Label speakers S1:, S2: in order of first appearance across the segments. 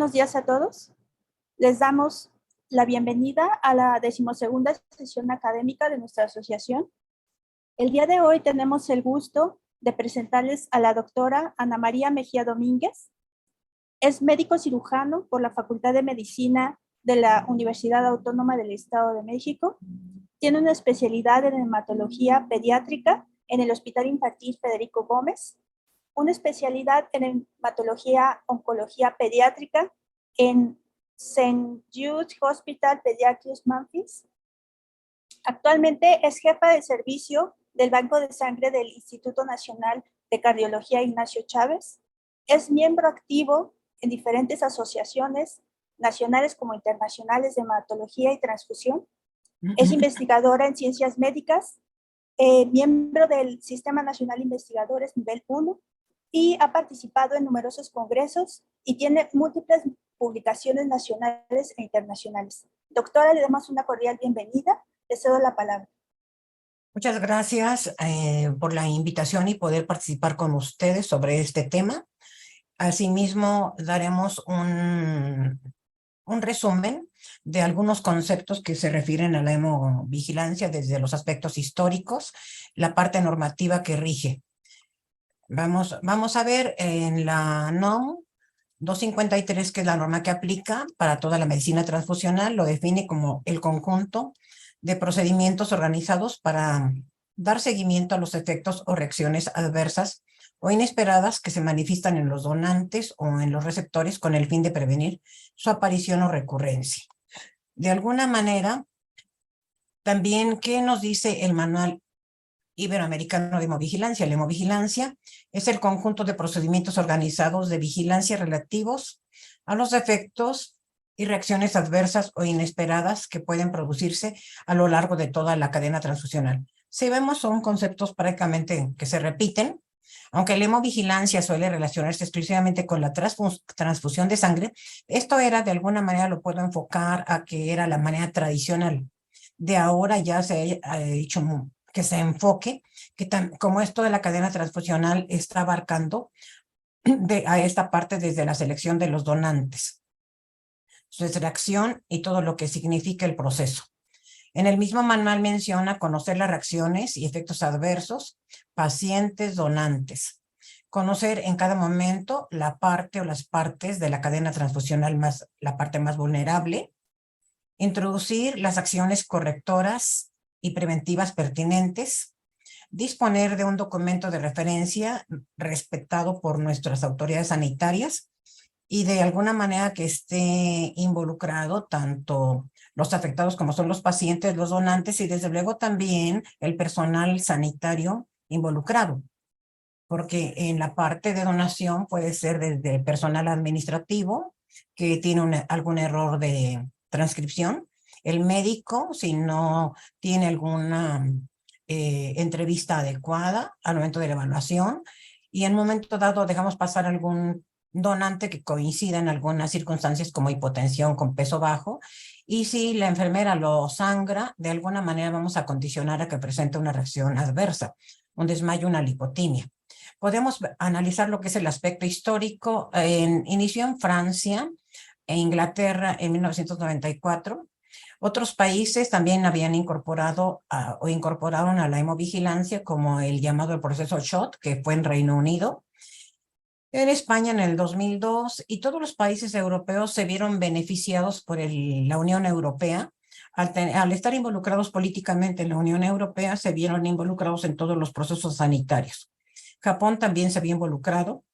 S1: buenos días a todos. Les damos la bienvenida a la 12ª sesión académica de nuestra asociación. El día de hoy tenemos el gusto de presentarles a la doctora Ana María Mejía Domínguez. Es médico cirujano por la Facultad de Medicina de la Universidad Autónoma del Estado de México. Tiene una especialidad en hematología pediátrica en el Hospital Infantil Federico Gómez, una especialidad en hematología oncología pediátrica en St. Jude Hospital Pediatrics Memphis. Actualmente es jefa de servicio del Banco de Sangre del Instituto Nacional de Cardiología Ignacio Chávez. Es miembro activo en diferentes asociaciones nacionales como internacionales de hematología y transfusión. Es investigadora en ciencias médicas, miembro del Sistema Nacional de Investigadores Nivel 1 y ha participado en numerosos congresos y tiene múltiples publicaciones nacionales e internacionales. Doctora, le damos una cordial bienvenida. Le cedo la palabra.
S2: Muchas gracias por la invitación y poder participar con ustedes sobre este tema. Asimismo, daremos un resumen de algunos conceptos que se refieren a la hemovigilancia desde los aspectos históricos, la parte normativa que rige. Vamos a ver en la NOM 253, que es la norma que aplica para toda la medicina transfusional, lo define como el conjunto de procedimientos organizados para dar seguimiento a los efectos o reacciones adversas o inesperadas que se manifiestan en los donantes o en los receptores con el fin de prevenir su aparición o recurrencia. De alguna manera, también, ¿qué nos dice el Manual Iberoamericano de Hemovigilancia? La hemovigilancia es el conjunto de procedimientos organizados de vigilancia relativos a los efectos y reacciones adversas o inesperadas que pueden producirse a lo largo de toda la cadena transfusional. Si vemos, son conceptos prácticamente que se repiten, aunque la hemovigilancia suele relacionarse exclusivamente con la transfusión de sangre. Esto era, de alguna manera, lo puedo enfocar a que era la manera tradicional. De ahora ya se ha hecho que se enfoque, que como esto de la cadena transfusional está abarcando a esta parte desde la selección de los donantes, su extracción y todo lo que significa el proceso. En el mismo manual menciona conocer las reacciones y efectos adversos, pacientes, donantes. Conocer en cada momento la parte o las partes de la cadena transfusional la parte más vulnerable. Introducir las acciones correctoras y preventivas pertinentes. Disponer de un documento de referencia respetado por nuestras autoridades sanitarias y de alguna manera que esté involucrado tanto los afectados como son los pacientes, los donantes y desde luego también el personal sanitario involucrado, porque en la parte de donación puede ser desde el personal administrativo que tiene algún error de transcripción, el médico si no tiene alguna entrevista adecuada al momento de la evaluación, y en un momento dado dejamos pasar algún donante que coincida en algunas circunstancias como hipotensión con peso bajo, y si la enfermera lo sangra, de alguna manera vamos a condicionar a que presente una reacción adversa, un desmayo, una lipotimia. Podemos analizar lo que es el aspecto histórico. Inició en Francia e Inglaterra en 1994. Otros países también habían incorporado o incorporaron a la hemovigilancia, como el llamado el proceso SHOT, que fue en Reino Unido, en España en el 2002, y todos los países europeos se vieron beneficiados por la Unión Europea. Al estar involucrados políticamente en la Unión Europea, se vieron involucrados en todos los procesos sanitarios. Japón también se había involucrado,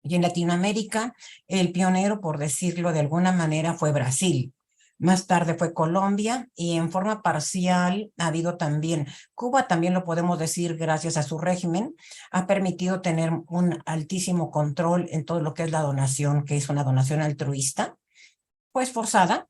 S2: y en Latinoamérica el pionero, por decirlo de alguna manera, fue Brasil. Más tarde fue Colombia, y en forma parcial ha habido también Cuba. También lo podemos decir, gracias a su régimen, ha permitido tener un altísimo control en todo lo que es la donación, que es una donación altruista, pues forzada,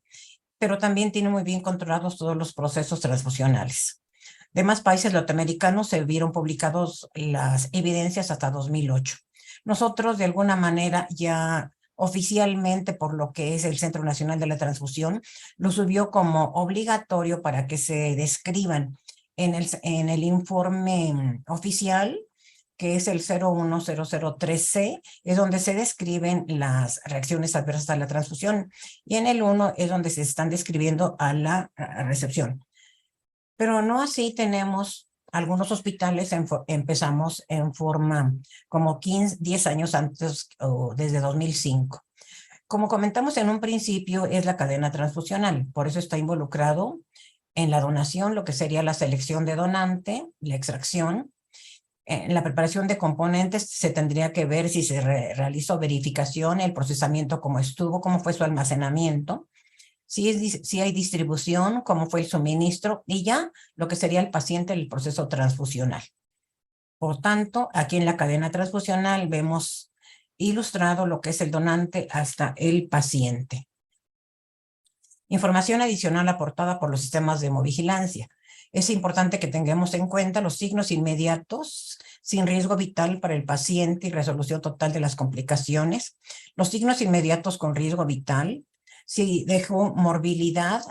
S2: pero también tiene muy bien controlados todos los procesos transfusionales. Demás países latinoamericanos se vieron publicados las evidencias hasta 2008. Nosotros, de alguna manera, ya oficialmente, por lo que es el Centro Nacional de la Transfusión, lo subió como obligatorio para que se describan en el informe oficial que es el 01003C, es donde se describen las reacciones adversas a la transfusión, y en el 1 es donde se están describiendo a la recepción. Pero no así tenemos algunos hospitales, empezamos en forma como 10 años antes o desde 2005. Como comentamos en un principio, es la cadena transfusional, por eso está involucrado en la donación, lo que sería la selección de donante, la extracción. En la preparación de componentes se tendría que ver si se realizó verificación, el procesamiento cómo estuvo, cómo fue su almacenamiento, si hay distribución, cómo fue el suministro, y ya lo que sería el paciente, el proceso transfusional. Por tanto, aquí en la cadena transfusional vemos ilustrado lo que es el donante hasta el paciente. Información adicional aportada por los sistemas de hemovigilancia. Es importante que tengamos en cuenta los signos inmediatos sin riesgo vital para el paciente y resolución total de las complicaciones. Los signos inmediatos con riesgo vital, si dejó morbilidad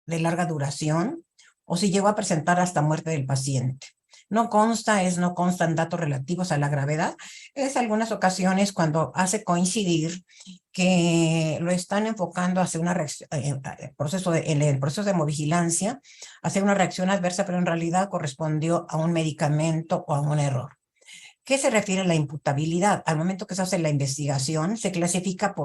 S2: de larga duración o si llegó a presentar hasta muerte del paciente. No constan datos relativos a la gravedad. Es algunas ocasiones cuando hace coincidir que lo están enfocando hacia una reacción, en el proceso de hemovigilancia, hacia una reacción adversa, pero en realidad correspondió a un medicamento o a un error. ¿Qué se refiere a la imputabilidad? Al momento que se hace la investigación, se clasifica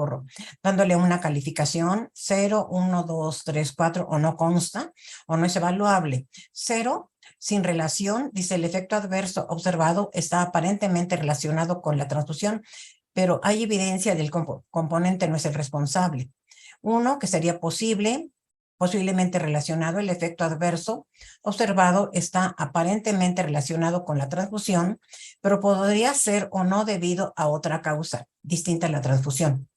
S2: dándole una calificación 0, 1, 2, 3, 4, o no consta, o no es evaluable. 0, sin relación, dice el efecto adverso observado está aparentemente relacionado con la transfusión, pero hay evidencia del componente no es el responsable. 1, que sería posiblemente relacionado, el efecto adverso observado está aparentemente relacionado con la transfusión, pero podría ser o no debido a otra causa distinta a la transfusión.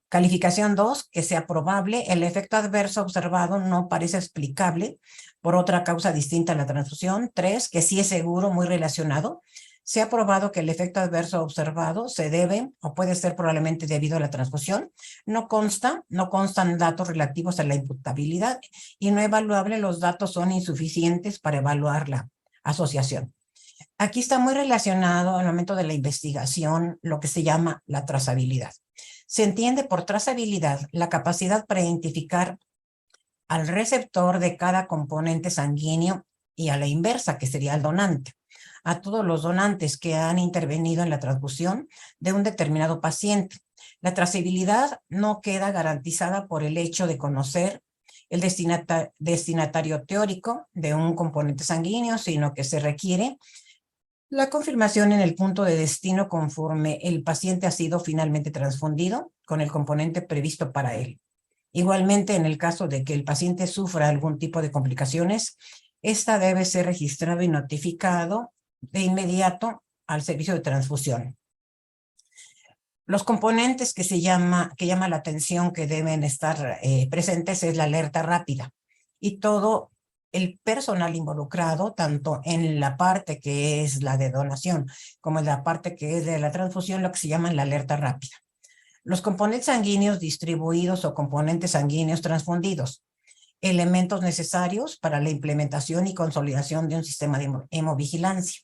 S2: Calificación 2, que sea probable, el efecto adverso observado no parece explicable por otra causa distinta a la transfusión. 3, que sí es seguro, muy relacionado. Se ha probado que el efecto adverso observado se debe o puede ser probablemente debido a la transfusión. No constan datos relativos a la imputabilidad y no evaluable, los datos son insuficientes para evaluar la asociación. Aquí está muy relacionado al momento de la investigación lo que se llama la trazabilidad. Se entiende por trazabilidad la capacidad para identificar al receptor de cada componente sanguíneo y a la inversa, que sería el donante, a todos los donantes que han intervenido en la transfusión de un determinado paciente. La trazabilidad no queda garantizada por el hecho de conocer el destinatario teórico de un componente sanguíneo, sino que se requiere la confirmación en el punto de destino conforme el paciente ha sido finalmente transfundido con el componente previsto para él. Igualmente, en el caso de que el paciente sufra algún tipo de complicaciones, esta debe ser registrado y notificado de inmediato al servicio de transfusión. Los componentes que llama la atención que deben estar presentes es la alerta rápida y todo el personal involucrado, tanto en la parte que es la de donación como en la parte que es de la transfusión, lo que se llama la alerta rápida. Los componentes sanguíneos distribuidos o componentes sanguíneos transfundidos, elementos necesarios para la implementación y consolidación de un sistema de hemovigilancia.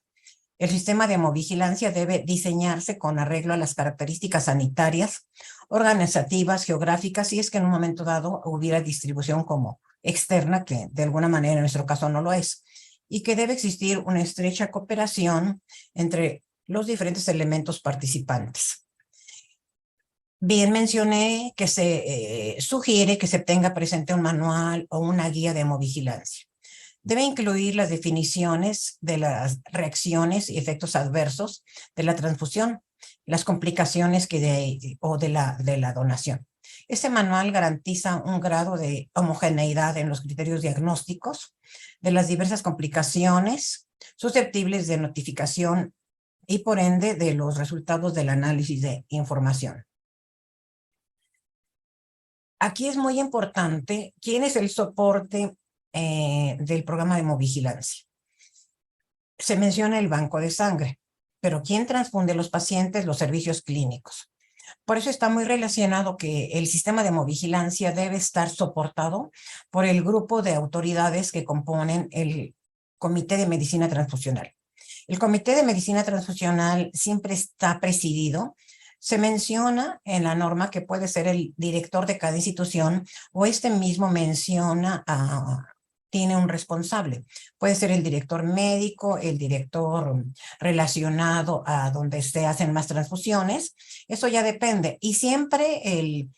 S2: El sistema de hemovigilancia debe diseñarse con arreglo a las características sanitarias, organizativas, geográficas, si es que en un momento dado hubiera distribución como externa, que de alguna manera en nuestro caso no lo es, y que debe existir una estrecha cooperación entre los diferentes elementos participantes. Bien, mencioné que se sugiere que se tenga presente un manual o una guía de hemovigilancia. Debe incluir las definiciones de las reacciones y efectos adversos de la transfusión, las complicaciones de la donación. Este manual garantiza un grado de homogeneidad en los criterios diagnósticos de las diversas complicaciones susceptibles de notificación y por ende de los resultados del análisis de información. Aquí es muy importante quién es el soporte del programa de hemovigilancia. Se menciona el banco de sangre, pero ¿quién transfunde los pacientes? Los servicios clínicos. Por eso está muy relacionado que el sistema de hemovigilancia debe estar soportado por el grupo de autoridades que componen el Comité de Medicina Transfusional. El Comité de Medicina Transfusional siempre está presidido. Se menciona en la norma que puede ser el director de cada institución o este mismo menciona tiene un responsable. Puede ser el director médico, el director relacionado a donde se hacen más transfusiones. Eso ya depende. Y siempre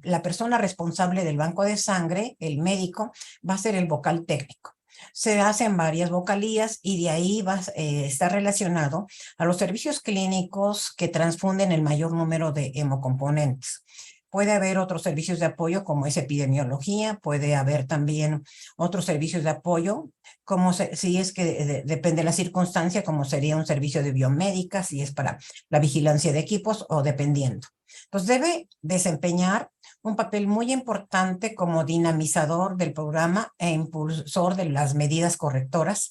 S2: la persona responsable del banco de sangre, el médico, va a ser el vocal técnico. Se hacen varias vocalías y de ahí está relacionado a los servicios clínicos que transfunden el mayor número de hemocomponentes. Puede haber otros servicios de apoyo como es epidemiología, puede haber también otros servicios de apoyo, como si es que depende de la circunstancia, como sería un servicio de biomédica, si es para la vigilancia de equipos o dependiendo. Entonces debe desempeñar un papel muy importante como dinamizador del programa e impulsor de las medidas correctoras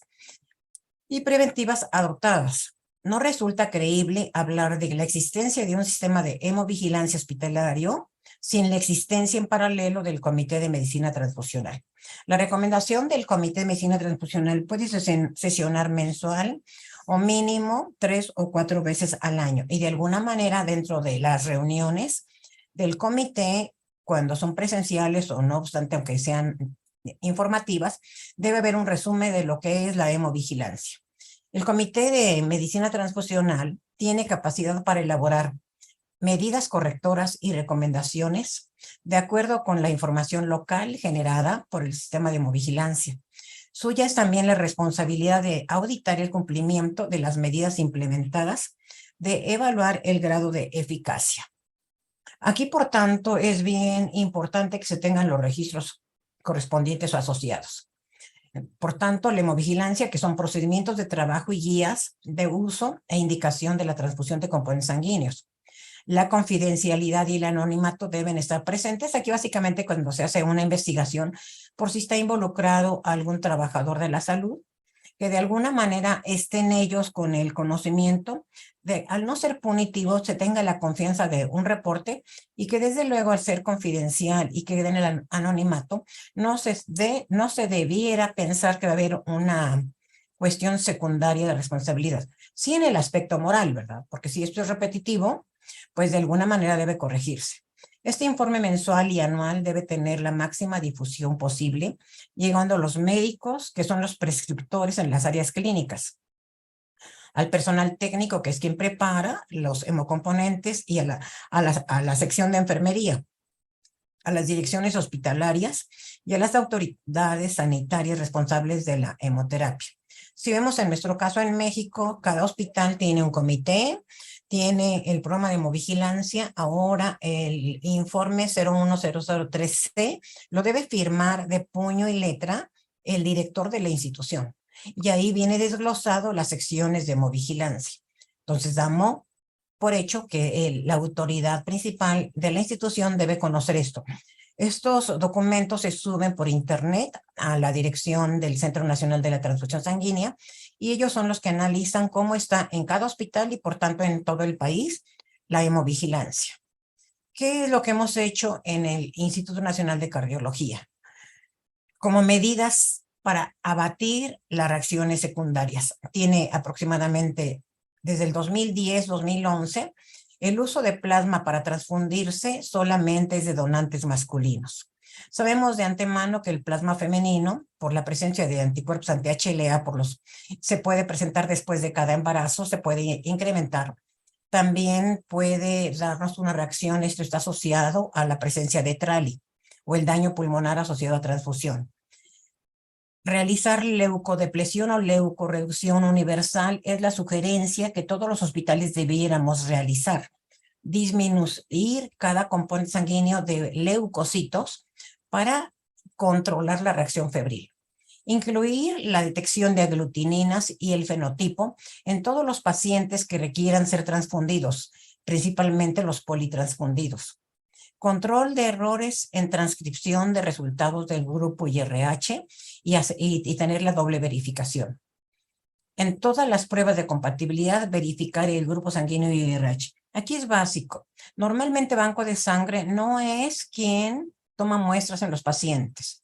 S2: y preventivas adoptadas. No resulta creíble hablar de la existencia de un sistema de hemovigilancia hospitalario sin la existencia en paralelo del Comité de Medicina Transfusional. La recomendación del Comité de Medicina Transfusional puede sesionar mensual o mínimo 3 o 4 veces al año y de alguna manera dentro de las reuniones del comité, cuando son presenciales o no obstante, aunque sean informativas, debe haber un resumen de lo que es la hemovigilancia. El Comité de Medicina Transfusional tiene capacidad para elaborar medidas correctoras y recomendaciones de acuerdo con la información local generada por el sistema de hemovigilancia. Suya es también la responsabilidad de auditar el cumplimiento de las medidas implementadas, de evaluar el grado de eficacia. Aquí, por tanto, es bien importante que se tengan los registros correspondientes o asociados. Por tanto, la hemovigilancia, que son procedimientos de trabajo y guías de uso e indicación de la transfusión de componentes sanguíneos. La confidencialidad y el anonimato deben estar presentes aquí básicamente cuando se hace una investigación por si está involucrado algún trabajador de la salud, que de alguna manera estén ellos con el conocimiento de, al no ser punitivo, se tenga la confianza de un reporte y que desde luego al ser confidencial y que den el anonimato, no se debiera pensar que va a haber una cuestión secundaria de responsabilidad. Sí en el aspecto moral, ¿verdad? Porque si esto es repetitivo, pues de alguna manera debe corregirse. Este informe mensual y anual debe tener la máxima difusión posible, llegando a los médicos, que son los prescriptores en las áreas clínicas, al personal técnico, que es quien prepara los hemocomponentes, y a la sección de enfermería, a las direcciones hospitalarias y a las autoridades sanitarias responsables de la hemoterapia. Si vemos en nuestro caso en México, cada hospital tiene un comité, tiene el programa de hemovigilancia. Ahora el informe 01003C lo debe firmar de puño y letra el director de la institución. Y ahí viene desglosado las secciones de hemovigilancia. Entonces damos por hecho que la autoridad principal de la institución debe conocer esto. Estos documentos se suben por internet a la dirección del Centro Nacional de la Transfusión Sanguínea y ellos son los que analizan cómo está en cada hospital y por tanto en todo el país la hemovigilancia. ¿Qué es lo que hemos hecho en el Instituto Nacional de Cardiología? Como medidas para abatir las reacciones secundarias. Tiene aproximadamente desde el 2010-2011 el uso de plasma para transfundirse solamente es de donantes masculinos. Sabemos de antemano que el plasma femenino, por la presencia de anticuerpos anti-HLA, se puede presentar después de cada embarazo, se puede incrementar. También puede darnos una reacción, esto está asociado a la presencia de trali o el daño pulmonar asociado a transfusión. Realizar leucodepresión o leucorreducción universal es la sugerencia que todos los hospitales debiéramos realizar. Disminuir cada componente sanguíneo de leucocitos para controlar la reacción febril. Incluir la detección de aglutininas y el fenotipo en todos los pacientes que requieran ser transfundidos, principalmente los politransfundidos. Control de errores en transcripción de resultados del grupo IRH y tener la doble verificación. En todas las pruebas de compatibilidad, verificar el grupo sanguíneo y IRH. Aquí es básico. Normalmente banco de sangre no es quien toma muestras en los pacientes.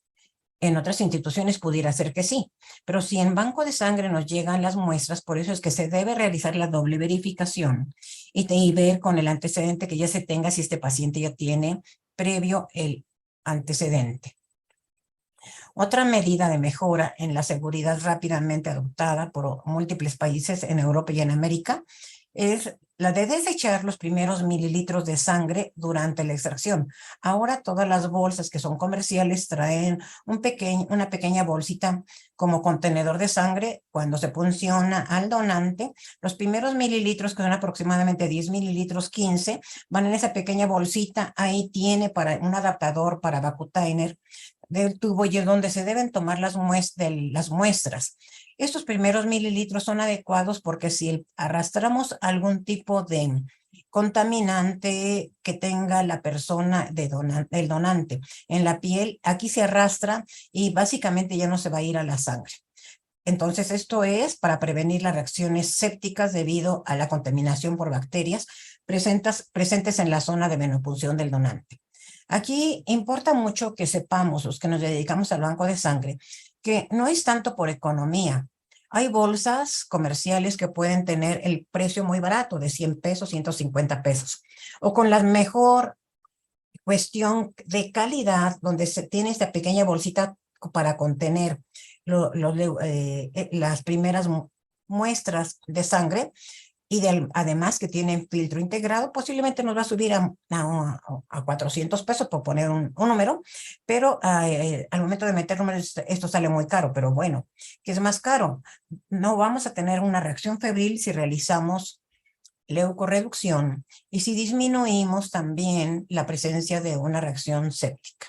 S2: En otras instituciones pudiera ser que sí, pero si en banco de sangre nos llegan las muestras, por eso es que se debe realizar la doble verificación y ver con el antecedente que ya se tenga si este paciente ya tiene previo el antecedente. Otra medida de mejora en la seguridad rápidamente adoptada por múltiples países en Europa y en América es la de desechar los primeros mililitros de sangre durante la extracción. Ahora todas las bolsas que son comerciales traen una pequeña bolsita como contenedor de sangre. Cuando se funciona al donante, los primeros mililitros, que son aproximadamente 10 mililitros, 15, van en esa pequeña bolsita. Ahí tiene para un adaptador para Vacutainer del tubo y es donde se deben tomar las muestras. Estos primeros mililitros son adecuados porque si arrastramos algún tipo de contaminante que tenga la persona el donante en la piel, aquí se arrastra y básicamente ya no se va a ir a la sangre. Entonces, esto es para prevenir las reacciones sépticas debido a la contaminación por bacterias presentes en la zona de venopunción del donante. Aquí importa mucho que sepamos, los que nos dedicamos al banco de sangre, que no es tanto por economía. Hay bolsas comerciales que pueden tener el precio muy barato, de 100 pesos, 150 pesos, o con la mejor cuestión de calidad, donde se tiene esta pequeña bolsita para contener las primeras muestras de sangre, y además que tienen filtro integrado, posiblemente nos va a subir a 400 pesos por poner un número, pero al momento de meter números esto sale muy caro, pero bueno, ¿qué es más caro? No vamos a tener una reacción febril si realizamos leucorreducción y si disminuimos también la presencia de una reacción séptica.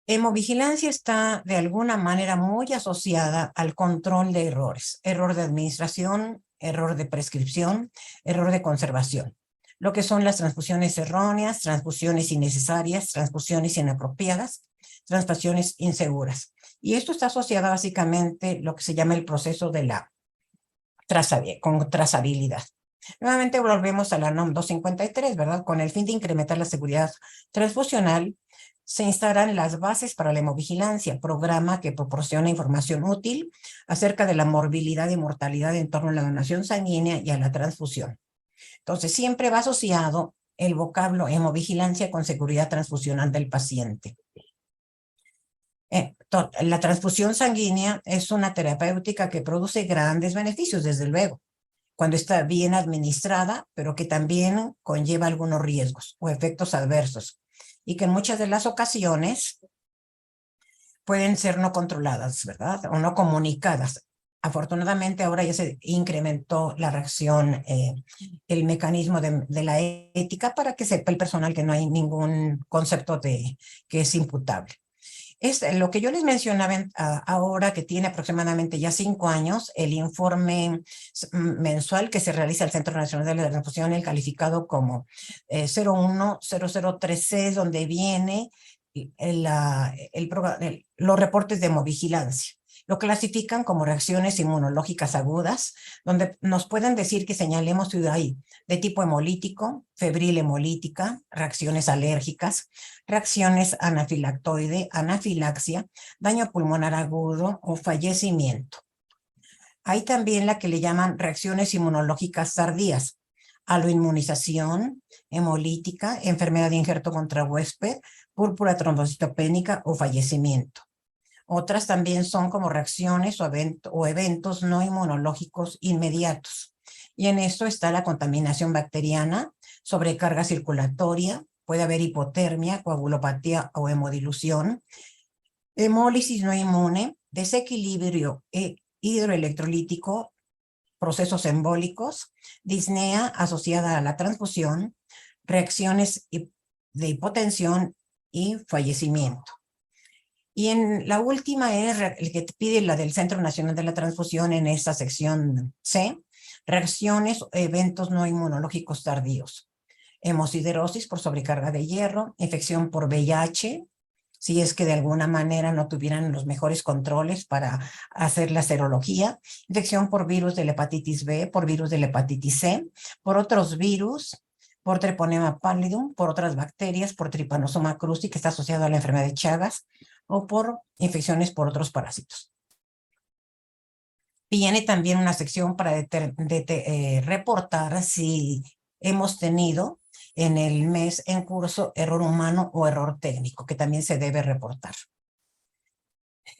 S2: Hemovigilancia está de alguna manera muy asociada al control de errores, error de administración, error de prescripción, error de conservación, lo que son las transfusiones erróneas, transfusiones innecesarias, transfusiones inapropiadas, transfusiones inseguras. Y esto está asociado básicamente a lo que se llama el proceso de la trazabilidad. Nuevamente volvemos a la NOM 253, ¿verdad? Con el fin de incrementar la seguridad transfusional, se instalan las bases para la hemovigilancia, programa que proporciona información útil acerca de la morbilidad y mortalidad en torno a la donación sanguínea y a la transfusión. Entonces, siempre va asociado el vocablo hemovigilancia con seguridad transfusional del paciente. La transfusión sanguínea es una terapéutica que produce grandes beneficios, desde luego, cuando está bien administrada, pero que también conlleva algunos riesgos o efectos adversos, y que en muchas de las ocasiones pueden ser no controladas, ¿verdad? O no comunicadas. Afortunadamente ahora ya se incrementó la reacción, el mecanismo de la ética para que sepa el personal que no hay ningún concepto de que es imputable. Es lo que yo les mencionaba ahora, que tiene aproximadamente ya 5 años, el informe mensual que se realiza al Centro Nacional de la Transfusión, el calificado como 010013, donde viene los reportes de hemovigilancia. Lo clasifican como reacciones inmunológicas agudas, donde nos pueden decir que señalemos si hay de tipo hemolítico, febril hemolítica, reacciones alérgicas, reacciones anafilactoide, anafilaxia, daño pulmonar agudo o fallecimiento. Hay también la que le llaman reacciones inmunológicas tardías, aloinmunización, hemolítica, enfermedad de injerto contra huésped, púrpura trombocitopénica o fallecimiento. Otras también son como reacciones o eventos no inmunológicos inmediatos. Y en esto está la contaminación bacteriana, sobrecarga circulatoria, puede haber hipotermia, coagulopatía o hemodilución, hemólisis no inmune, desequilibrio hidroelectrolítico, procesos embólicos, disnea asociada a la transfusión, reacciones de hipotensión y fallecimiento. Y en la última es el que pide la del Centro Nacional de la Transfusión en esta sección C, reacciones o eventos no inmunológicos tardíos. Hemosiderosis por sobrecarga de hierro, infección por VIH, si es que de alguna manera no tuvieran los mejores controles para hacer la serología, infección por virus de la hepatitis B, por virus de la hepatitis C, por otros virus, por Treponema pallidum, por otras bacterias, por Trypanosoma cruzi, que está asociado a la enfermedad de Chagas, o por infecciones por otros parásitos. Viene también una sección para reportar si hemos tenido en el mes en curso error humano o error técnico, que también se debe reportar.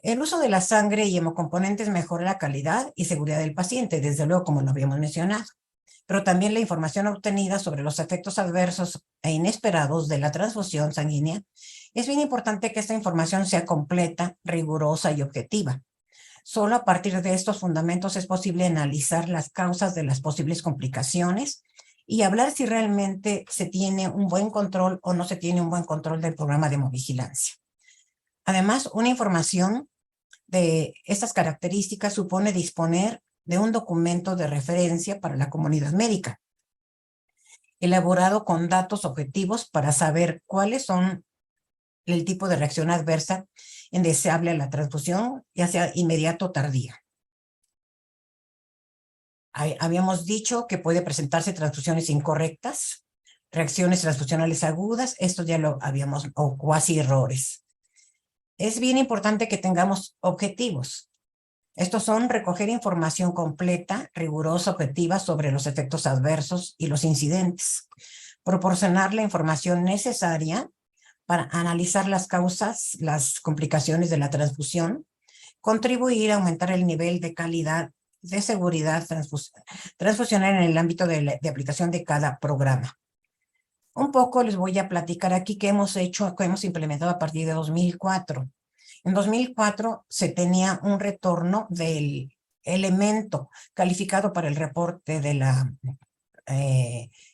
S2: El uso de la sangre y hemocomponentes mejora la calidad y seguridad del paciente, desde luego, como lo habíamos mencionado, pero también la información obtenida sobre los efectos adversos e inesperados de la transfusión sanguínea. Es bien importante que esta información sea completa, rigurosa y objetiva. Solo a partir de estos fundamentos es posible analizar las causas de las posibles complicaciones y hablar si realmente se tiene un buen control o no se tiene un buen control del programa de hemovigilancia. Además, una información de estas características supone disponer de un documento de referencia para la comunidad médica, elaborado con datos objetivos para saber cuáles son el tipo de reacción adversa indeseable a la transfusión, ya sea inmediato o tardía. Habíamos dicho que puede presentarse transfusiones incorrectas, reacciones transfusionales agudas, esto ya lo habíamos, o cuasi errores. Es bien importante que tengamos objetivos. Estos son recoger información completa, rigurosa, objetiva sobre los efectos adversos y los incidentes, proporcionar la información necesaria para analizar las causas, las complicaciones de la transfusión, contribuir a aumentar el nivel de calidad de seguridad transfusional en el ámbito de aplicación de cada programa. Un poco les voy a platicar aquí qué hemos hecho, qué hemos implementado a partir de 2004. En 2004 se tenía un retorno del elemento calificado para el reporte de la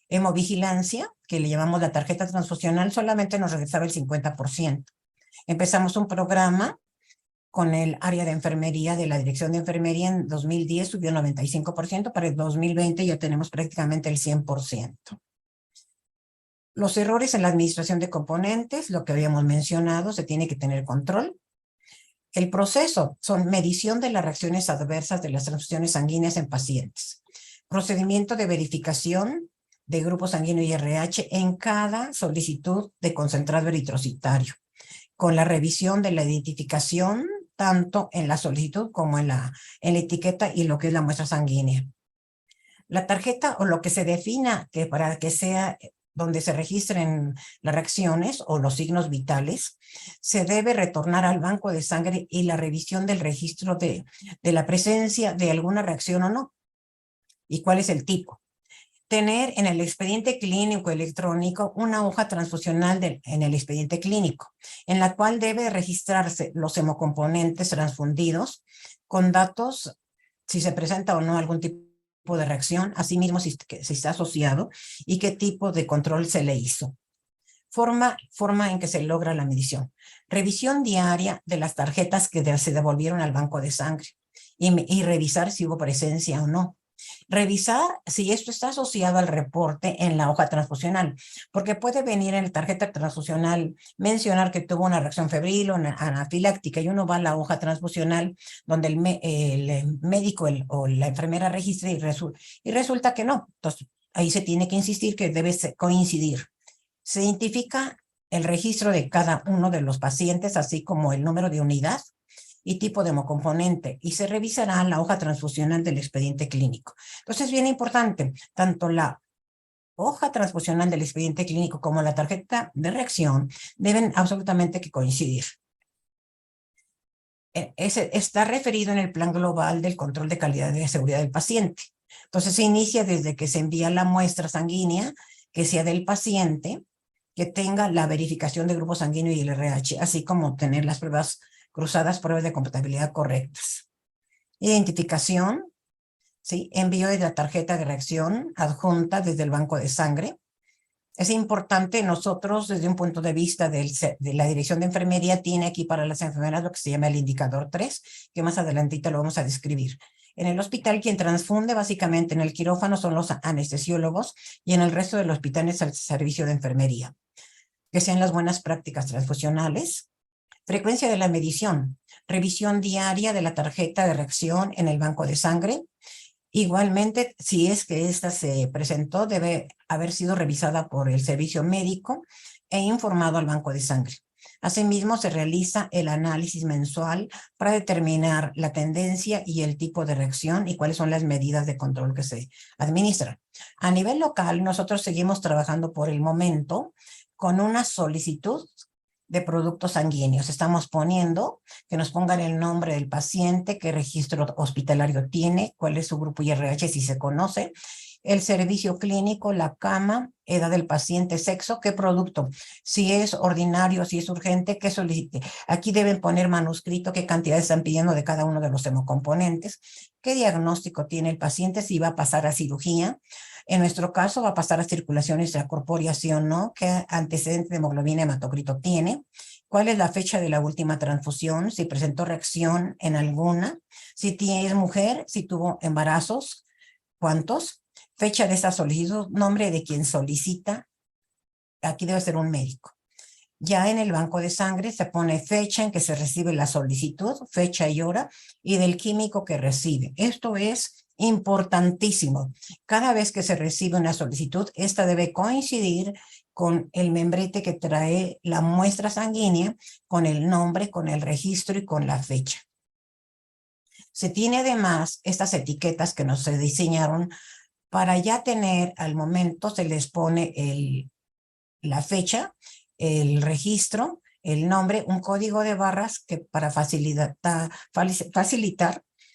S2: hemovigilancia, que le llamamos la tarjeta transfusional, solamente nos regresaba el 50%. Empezamos un programa con el área de enfermería de la Dirección de Enfermería. En 2010 subió 95%, para el 2020 ya tenemos prácticamente el 100%. Los errores en la administración de componentes, lo que habíamos mencionado, se tiene que tener control. El proceso son medición de las reacciones adversas de las transfusiones sanguíneas en pacientes, procedimiento de verificación de grupo sanguíneo y RH en cada solicitud de concentrado eritrocitario, con la revisión de la identificación tanto en la solicitud como en la etiqueta y lo que es la muestra sanguínea. La tarjeta, o lo que se defina que para que sea donde se registren las reacciones o los signos vitales, se debe retornar al banco de sangre y la revisión del registro de la presencia de alguna reacción o no, y cuál es el tipo. Tener en el expediente clínico electrónico una hoja transfusional en el expediente clínico, en la cual debe registrarse los hemocomponentes transfundidos con datos si se presenta o no algún tipo de reacción, asimismo si está asociado y qué tipo de control se le hizo. Forma en que se logra la medición. Revisión diaria de las tarjetas que se devolvieron al banco de sangre y revisar si hubo presencia o no. Revisar si esto está asociado al reporte en la hoja transfusional, porque puede venir en la tarjeta transfusional mencionar que tuvo una reacción febril o anafiláctica, y uno va a la hoja transfusional donde el médico o la enfermera registra y resulta que no. Entonces, ahí se tiene que insistir que debe coincidir. Se identifica el registro de cada uno de los pacientes, así como el número de unidad y tipo de hemocomponente, y se revisará la hoja transfusional del expediente clínico. Entonces, es bien importante, tanto la hoja transfusional del expediente clínico como la tarjeta de reacción deben absolutamente que coincidir. Está referido en el plan global del control de calidad y seguridad del paciente. Entonces, se inicia desde que se envía la muestra sanguínea, que sea del paciente, que tenga la verificación de grupo sanguíneo y el RH, así como tener las pruebas cruzadas, pruebas de compatibilidad correctas. Identificación, ¿sí? Envío de la tarjeta de reacción adjunta desde el banco de sangre. Es importante, nosotros desde un punto de vista de la Dirección de Enfermería tiene aquí para las enfermeras lo que se llama el indicador 3, que más adelantito lo vamos a describir. En el hospital quien transfunde básicamente en el quirófano son los anestesiólogos y en el resto del hospital es el servicio de enfermería. Que sean las buenas prácticas transfusionales. Frecuencia de la medición, revisión diaria de la tarjeta de reacción en el banco de sangre. Igualmente, si es que esta se presentó, debe haber sido revisada por el servicio médico e informado al banco de sangre. Asimismo, se realiza el análisis mensual para determinar la tendencia y el tipo de reacción y cuáles son las medidas de control que se administran. A nivel local, nosotros seguimos trabajando por el momento con una solicitud de productos sanguíneos. Estamos poniendo que nos pongan el nombre del paciente, qué registro hospitalario tiene, cuál es su grupo IRH si se conoce, el servicio clínico, la cama, edad del paciente, sexo, qué producto, si es ordinario, si es urgente, qué solicite. Aquí deben poner manuscrito qué cantidad están pidiendo de cada uno de los hemocomponentes, qué diagnóstico tiene el paciente, si va a pasar a cirugía. En nuestro caso va a pasar a circulación extracorpórea, sí o no, qué antecedente de hemoglobina hematocrito tiene, cuál es la fecha de la última transfusión, si presentó reacción en alguna, si es mujer, si tuvo embarazos, cuántos, fecha de esta solicitud, nombre de quien solicita, aquí debe ser un médico. Ya en el banco de sangre se pone fecha en que se recibe la solicitud, fecha y hora, y del químico que recibe. Esto es importantísimo. Cada vez que se recibe una solicitud, esta debe coincidir con el membrete que trae la muestra sanguínea, con el nombre, con el registro y con la fecha. Se tiene además estas etiquetas que nos se diseñaron para ya tener al momento, se les pone la fecha, el registro, el nombre, un código de barras que para facilitar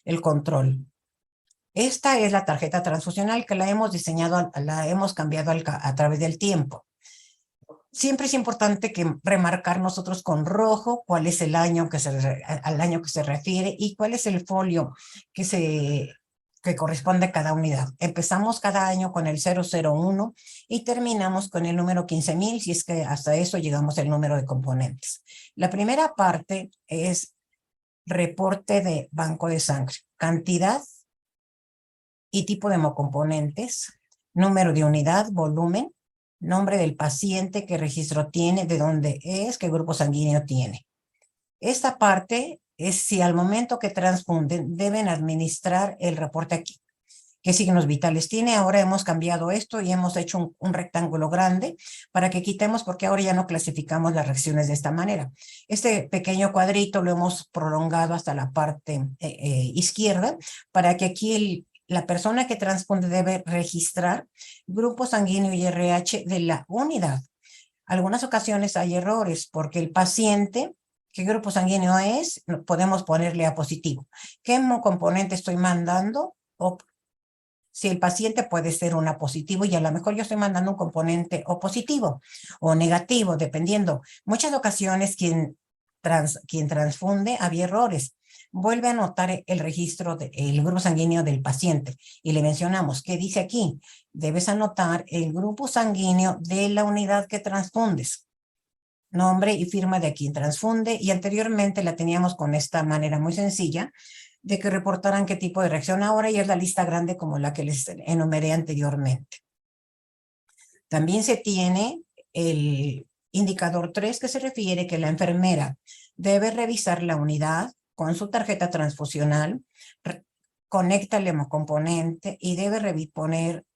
S2: el control. Esta es la tarjeta transfusional que la hemos diseñado, la hemos cambiado a través del tiempo. Siempre es importante remarcar nosotros con rojo cuál es el año al año que se refiere y cuál es el folio que corresponde a cada unidad. Empezamos cada año con el 001 y terminamos con el número 15,000, si es que hasta eso llegamos al número de componentes. La primera parte es reporte de banco de sangre, cantidad y tipo de hemocomponentes, número de unidad, volumen, nombre del paciente, qué registro tiene, de dónde es, qué grupo sanguíneo tiene. Esta parte es si al momento que transfunden deben administrar el reporte aquí. ¿Qué signos vitales tiene? Ahora hemos cambiado esto y hemos hecho un rectángulo grande para que quitemos, porque ahora ya no clasificamos las reacciones de esta manera. Este pequeño cuadrito lo hemos prolongado hasta la parte izquierda para que aquí la persona que transfunde debe registrar grupo sanguíneo y RH de la unidad. Algunas ocasiones hay errores porque el paciente, ¿qué grupo sanguíneo es? Podemos ponerle A positivo. ¿Qué hemocomponente estoy mandando? O si el paciente puede ser un A positivo y a lo mejor yo estoy mandando un componente O positivo o negativo, dependiendo. Muchas ocasiones quien transfunde había errores. Vuelve a anotar el registro del grupo sanguíneo del paciente y le mencionamos, ¿qué dice aquí? Debes anotar el grupo sanguíneo de la unidad que transfundes. Nombre y firma de quien transfunde, y anteriormente la teníamos con esta manera muy sencilla de que reportaran qué tipo de reacción. Ahora ya es la lista grande como la que les enumeré anteriormente. También se tiene el indicador 3 que se refiere que la enfermera debe revisar la unidad con su tarjeta transfusional, conecta el hemocomponente y debe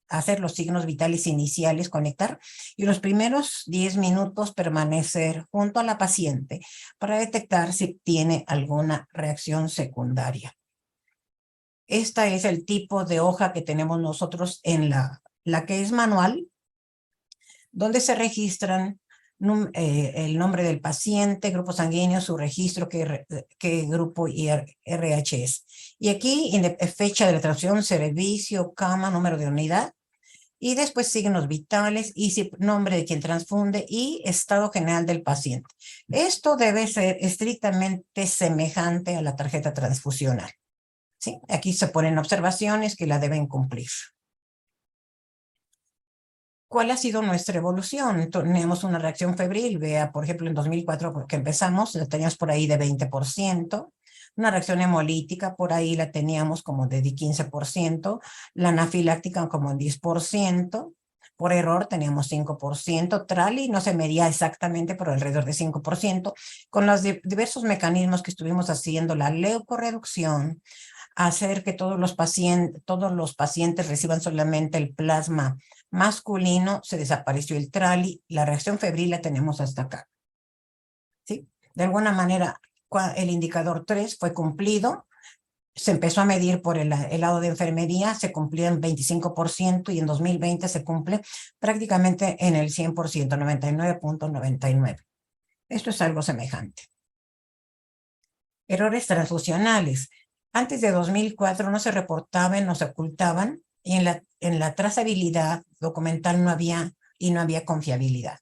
S2: hacer los signos vitales iniciales, conectar, y los primeros 10 minutos permanecer junto a la paciente para detectar si tiene alguna reacción secundaria. Esta es el tipo de hoja que tenemos nosotros en la que es manual, donde se registran el nombre del paciente, grupo sanguíneo, su registro, qué grupo y RH es. Y aquí fecha de la transfusión, servicio, cama, número de unidad, y después signos vitales y nombre de quien transfunde y estado general del paciente. Esto debe ser estrictamente semejante a la tarjeta transfusional. ¿Sí? Aquí se ponen observaciones que la deben cumplir. ¿Cuál ha sido nuestra evolución? Tenemos una reacción febril, vea, por ejemplo, en 2004 que empezamos, la teníamos por ahí de 20%, una reacción hemolítica por ahí la teníamos como de 15%, la anafiláctica como en 10%, por error teníamos 5%, trali no se medía exactamente, pero alrededor de 5%, con los diversos mecanismos que estuvimos haciendo, la leucorreducción, hacer que todos los pacientes reciban solamente el plasma masculino, se desapareció el trali, la reacción febril la tenemos hasta acá. ¿Sí? De alguna manera, el indicador 3 fue cumplido. Se empezó a medir por el lado de enfermería, se cumplió en 25% y en 2020 se cumple prácticamente en el 100%, 99.99. Esto es algo semejante. Errores transfusionales. Antes de 2004 no se reportaban, no se ocultaban y en la trazabilidad documental no había confiabilidad.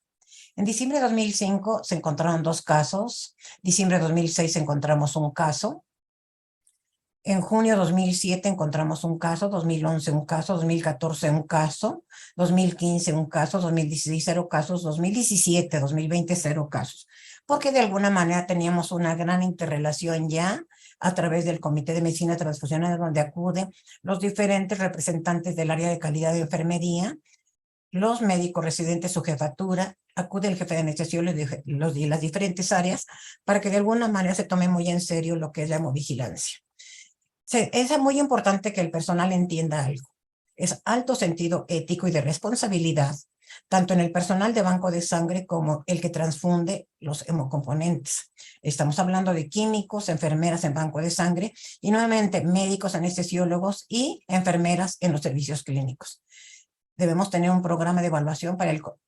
S2: En diciembre de 2005 se encontraron 2 casos, diciembre de 2006 encontramos un caso, en junio de 2007 encontramos un caso, 2011 un caso, 2014 un caso, 2015 un caso, 2016 0 casos, 2017, 2020 0 casos, porque de alguna manera teníamos una gran interrelación ya a través del Comité de Medicina Transfusional, donde acuden los diferentes representantes del área de calidad de enfermería, los médicos residentes o jefatura, acude el jefe de anestesiólogos de las diferentes áreas para que de alguna manera se tome muy en serio lo que es la hemovigilancia. Es muy importante que el personal entienda algo. Es alto sentido ético y de responsabilidad, tanto en el personal de banco de sangre como el que transfunde los hemocomponentes. Estamos hablando de químicos, enfermeras en banco de sangre y nuevamente médicos, anestesiólogos y enfermeras en los servicios clínicos. Debemos tener un programa de evaluación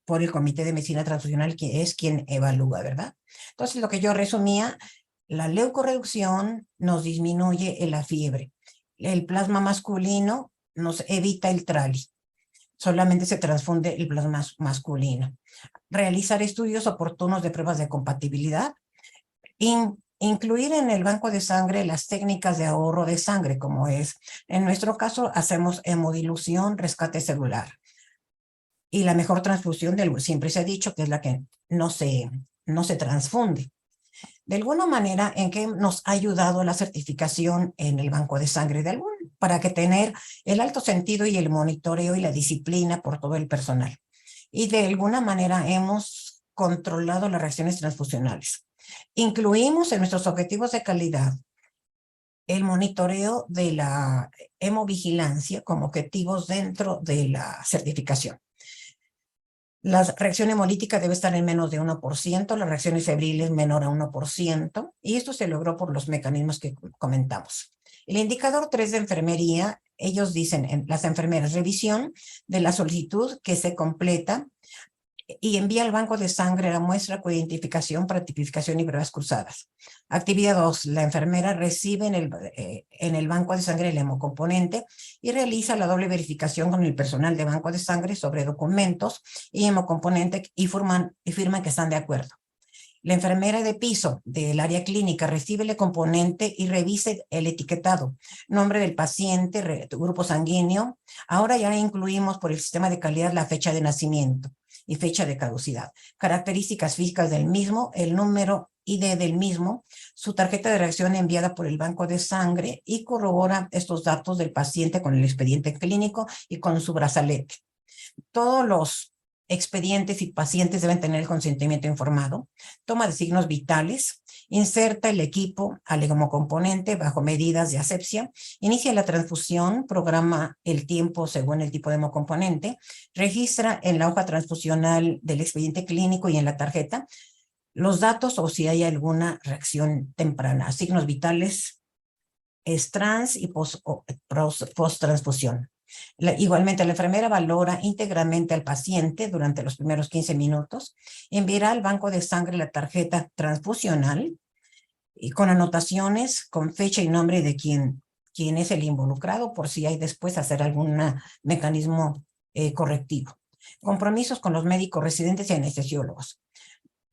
S2: por el Comité de Medicina Transfusional, que es quien evalúa, ¿verdad? Entonces, lo que yo resumía, la leucorreducción nos disminuye la fiebre. El plasma masculino nos evita el trali. Solamente se transfunde el plasma masculino. Realizar estudios oportunos de pruebas de compatibilidad. Incluir en el banco de sangre las técnicas de ahorro de sangre, como es, en nuestro caso, hacemos hemodilución, rescate celular. Y la mejor transfusión, siempre se ha dicho que es la que no se transfunde. De alguna manera, ¿en qué nos ha ayudado la certificación en el banco de sangre? Para que tener el alto sentido y el monitoreo y la disciplina por todo el personal. Y de alguna manera hemos controlado las reacciones transfusionales. Incluimos en nuestros objetivos de calidad el monitoreo de la hemovigilancia como objetivos dentro de la certificación. La reacción hemolítica debe estar en menos de 1%, las reacciones febriles menor a 1%, y esto se logró por los mecanismos que comentamos. El indicador 3 de enfermería, ellos dicen, las enfermeras, revisión de la solicitud que se completa y envía al banco de sangre la muestra con identificación para tipificación y pruebas cruzadas. Actividad 2. La enfermera recibe en el banco de sangre el hemocomponente y realiza la doble verificación con el personal de banco de sangre sobre documentos y hemocomponente y firman que están de acuerdo. La enfermera de piso del área clínica recibe el componente y revise el etiquetado, nombre del paciente, grupo sanguíneo. Ahora ya incluimos por el sistema de calidad la fecha de nacimiento y fecha de caducidad, características físicas del mismo, el número ID del mismo, su tarjeta de reacción enviada por el banco de sangre y corrobora estos datos del paciente con el expediente clínico y con su brazalete. Todos los expedientes y pacientes deben tener el consentimiento informado, toma de signos vitales, inserta el equipo al hemocomponente bajo medidas de asepsia, inicia la transfusión, programa el tiempo según el tipo de hemocomponente, registra en la hoja transfusional del expediente clínico y en la tarjeta los datos o si hay alguna reacción temprana, signos vitales, trans y post-transfusión. Igualmente, la enfermera valora íntegramente al paciente durante los primeros 15 minutos, enviará al banco de sangre la tarjeta transfusional y con anotaciones, con fecha y nombre de quién es el involucrado, por si hay después hacer algún mecanismo correctivo. Compromisos con los médicos residentes y anestesiólogos.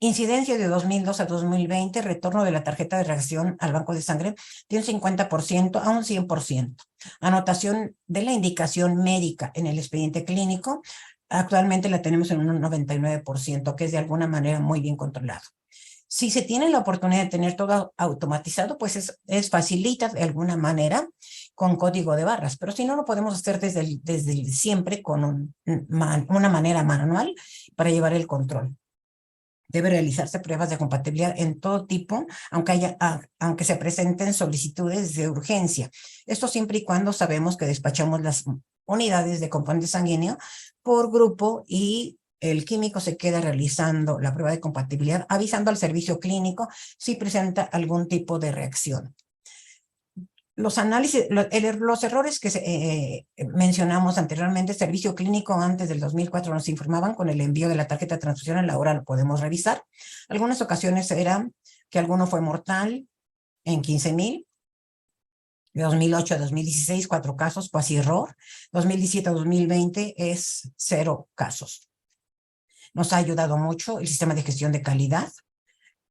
S2: Incidencia de 2002 a 2020, retorno de la tarjeta de reacción al banco de sangre de un 50% a un 100%. Anotación de la indicación médica en el expediente clínico, actualmente la tenemos en un 99%, que es de alguna manera muy bien controlado. Si se tiene la oportunidad de tener todo automatizado, pues facilita de alguna manera con código de barras, pero si no, lo podemos hacer desde siempre con una manera manual para llevar el control. Debe realizarse pruebas de compatibilidad en todo tipo, aunque se presenten solicitudes de urgencia. Esto siempre y cuando sabemos que despachamos las unidades de componente sanguíneo por grupo y el químico se queda realizando la prueba de compatibilidad, avisando al servicio clínico si presenta algún tipo de reacción. Los análisis, los errores que mencionamos anteriormente, servicio clínico antes del 2004 nos informaban con el envío de la tarjeta de transfusión, a la hora lo podemos revisar. Algunas ocasiones eran que alguno fue mortal en 15,000. De 2008 a 2016, 4 casos, cuasi error. 2017 a 2020 es 0 casos. Nos ha ayudado mucho el sistema de gestión de calidad.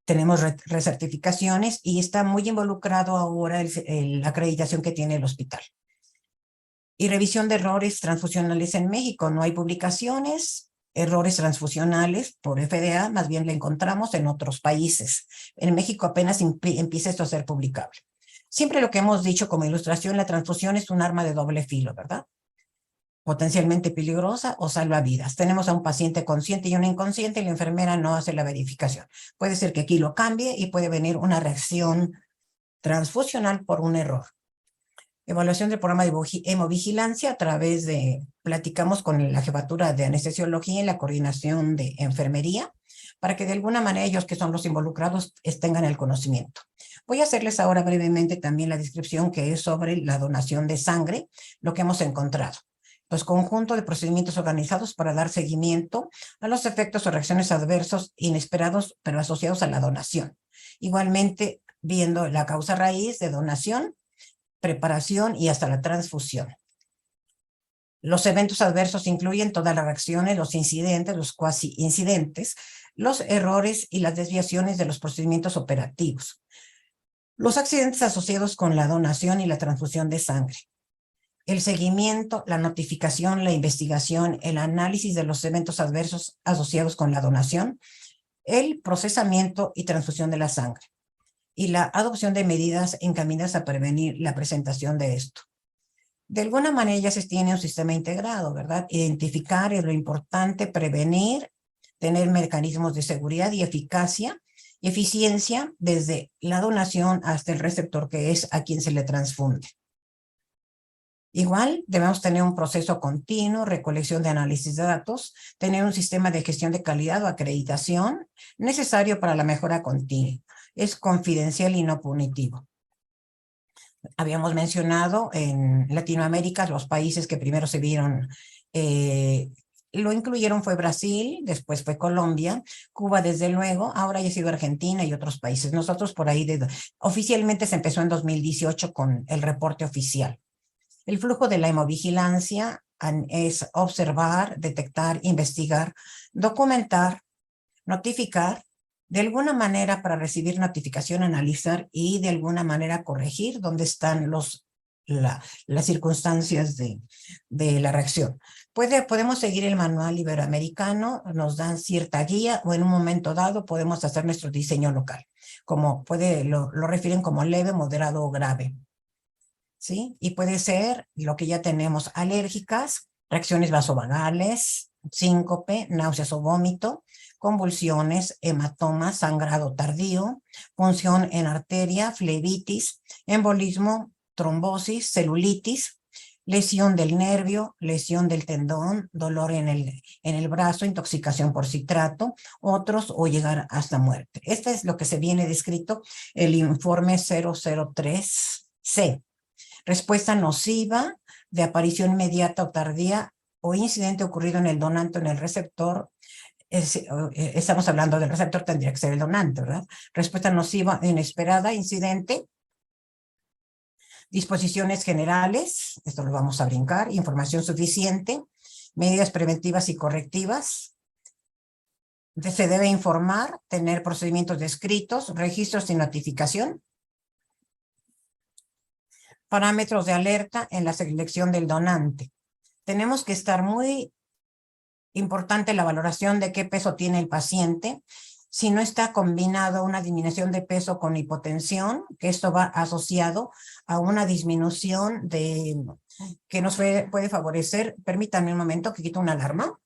S2: Tenemos recertificaciones y está muy involucrado ahora la acreditación que tiene el hospital. Y revisión de errores transfusionales en México. No hay publicaciones, errores transfusionales por FDA, más bien la encontramos en otros países. En México apenas empieza esto a ser publicable. Siempre lo que hemos dicho como ilustración, la transfusión es un arma de doble filo, ¿verdad? Potencialmente peligrosa o salva vidas. Tenemos a un paciente consciente y uno inconsciente y la enfermera no hace la verificación. Puede ser que aquí lo cambie y puede venir una reacción transfusional por un error. Evaluación del programa de hemovigilancia a través de, platicamos con la jefatura de anestesiología y la coordinación de enfermería para que de alguna manera ellos, que son los involucrados, tengan el conocimiento. Voy a hacerles ahora brevemente también la descripción que es sobre la donación de sangre, lo que hemos encontrado. Pues conjunto de procedimientos organizados para dar seguimiento a los efectos o reacciones adversos inesperados, pero asociados a la donación. Igualmente, viendo la causa raíz de donación, preparación y hasta la transfusión. Los eventos adversos incluyen todas las reacciones, los incidentes, los cuasi incidentes, los errores y las desviaciones de los procedimientos operativos. Los accidentes asociados con la donación y la transfusión de sangre. El seguimiento, la notificación, la investigación, el análisis de los eventos adversos asociados con la donación, el procesamiento y transfusión de la sangre, y la adopción de medidas encaminadas a prevenir la presentación de esto. De alguna manera ya se tiene un sistema integrado, ¿verdad? Identificar es lo importante, prevenir, tener mecanismos de seguridad y eficacia y eficiencia desde la donación hasta el receptor, que es a quien se le transfunde. Igual debemos tener un proceso continuo, recolección de análisis de datos, tener un sistema de gestión de calidad o acreditación necesario para la mejora continua. Es confidencial y no punitivo. Habíamos mencionado en Latinoamérica los países que primero se vieron, lo incluyeron fue Brasil, después fue Colombia, Cuba desde luego, ahora ya ha sido Argentina y otros países. Nosotros por ahí, oficialmente se empezó en 2018 con el reporte oficial. El flujo de la hemovigilancia es observar, detectar, investigar, documentar, notificar, de alguna manera para recibir notificación, analizar y de alguna manera corregir dónde están las circunstancias de la reacción. Podemos seguir el manual iberoamericano, nos dan cierta guía o en un momento dado podemos hacer nuestro diseño local, como lo refieren como leve, moderado o grave. ¿Sí? Y puede ser lo que ya tenemos: alérgicas, reacciones vasovagales, síncope, náuseas o vómito, convulsiones, hematomas, sangrado tardío, punción en arteria, flebitis, embolismo, trombosis, celulitis, lesión del nervio, lesión del tendón, dolor en el brazo, intoxicación por citrato, otros o llegar hasta muerte. Este es lo que se viene descrito el informe 003C. Respuesta nociva de aparición inmediata o tardía o incidente ocurrido en el donante o en el receptor. Estamos hablando del receptor, tendría que ser el donante, ¿verdad? Respuesta nociva inesperada, incidente. Disposiciones generales, esto lo vamos a brincar. Información suficiente. Medidas preventivas y correctivas. Se debe informar, tener procedimientos descritos, registros y notificación. Parámetros de alerta en la selección del donante. Tenemos que estar muy importante la valoración de qué peso tiene el paciente. Si no está combinado una disminución de peso con hipotensión, que esto va asociado a una disminución que nos puede favorecer. Permítanme un momento que quito una alarma.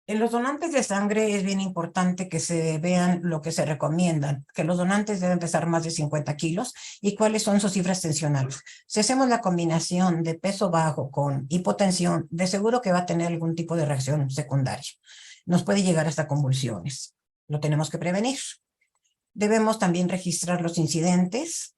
S2: En los donantes de sangre es bien importante que se vean lo que se recomiendan, que los donantes deben pesar más de 50 kilos y cuáles son sus cifras tensionales. Si hacemos la combinación de peso bajo con hipotensión, de seguro que va a tener algún tipo de reacción secundaria. Nos puede llegar hasta convulsiones. Lo tenemos que prevenir. Debemos también registrar los incidentes.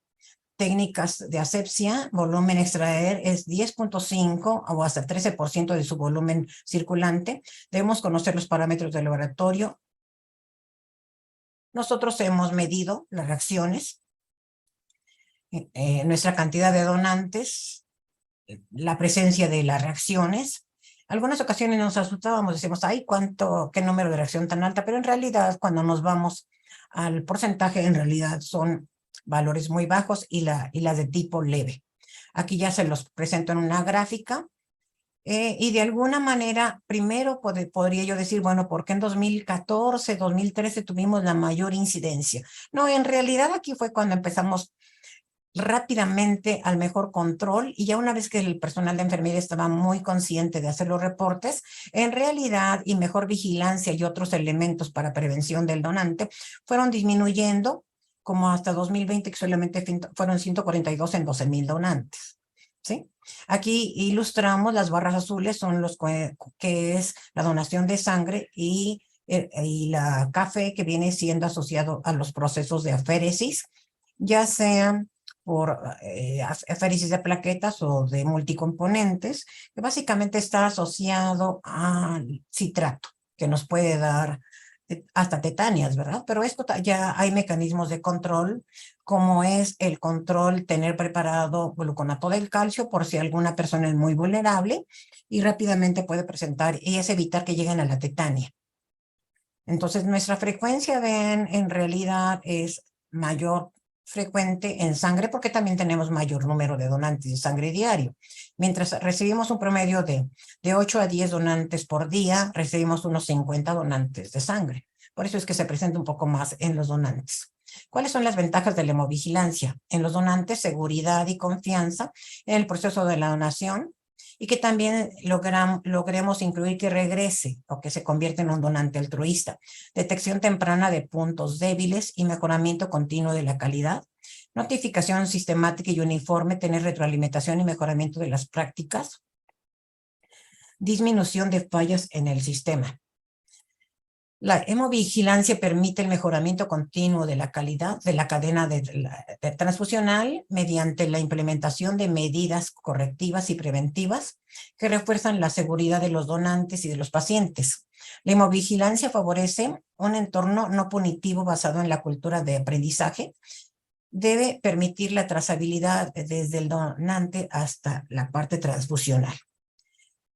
S2: Técnicas de asepsia, volumen extraer es 10.5 o hasta 13% de su volumen circulante. Debemos conocer los parámetros del laboratorio. Nosotros hemos medido las reacciones, nuestra cantidad de donantes, la presencia de las reacciones. Algunas ocasiones nos asustábamos, decimos, ay, qué número de reacción tan alta, pero en realidad cuando nos vamos al porcentaje, en realidad son valores muy bajos y las de tipo leve. Aquí ya se los presento en una gráfica y de alguna manera, primero podría yo decir, bueno, ¿por qué en 2014, 2013 tuvimos la mayor incidencia? No, en realidad aquí fue cuando empezamos rápidamente al mejor control y ya una vez que el personal de enfermería estaba muy consciente de hacer los reportes, en realidad y mejor vigilancia y otros elementos para prevención del donante fueron disminuyendo como hasta 2020 que solamente fueron 142 en 12,000 donantes. ¿Sí? Aquí ilustramos las barras azules son los que es la donación de sangre y la café que viene siendo asociado a los procesos de aféresis, ya sean por aféresis de plaquetas o de multicomponentes, que básicamente está asociado al citrato, que nos puede dar hasta tetanias, ¿verdad? Pero esto ya hay mecanismos de control, como es el control, tener preparado gluconato del calcio por si alguna persona es muy vulnerable y rápidamente puede presentar, y es evitar que lleguen a la tetania. Entonces, nuestra frecuencia, ven, en realidad es mayor frecuente en sangre porque también tenemos mayor número de donantes de sangre diario. Mientras recibimos un promedio de 8 a 10 donantes por día, recibimos unos 50 donantes de sangre. Por eso es que se presenta un poco más en los donantes. ¿Cuáles son las ventajas de la hemovigilancia? En los donantes, seguridad y confianza en el proceso de la donación, y que también logremos incluir que regrese o que se convierta en un donante altruista. Detección temprana de puntos débiles y mejoramiento continuo de la calidad. Notificación sistemática y uniforme, tener retroalimentación y mejoramiento de las prácticas. Disminución de fallas en el sistema. La hemovigilancia permite el mejoramiento continuo de la calidad de la cadena de transfusional mediante la implementación de medidas correctivas y preventivas que refuerzan la seguridad de los donantes y de los pacientes. La hemovigilancia favorece un entorno no punitivo basado en la cultura de aprendizaje. Debe permitir la trazabilidad desde el donante hasta la parte transfusional.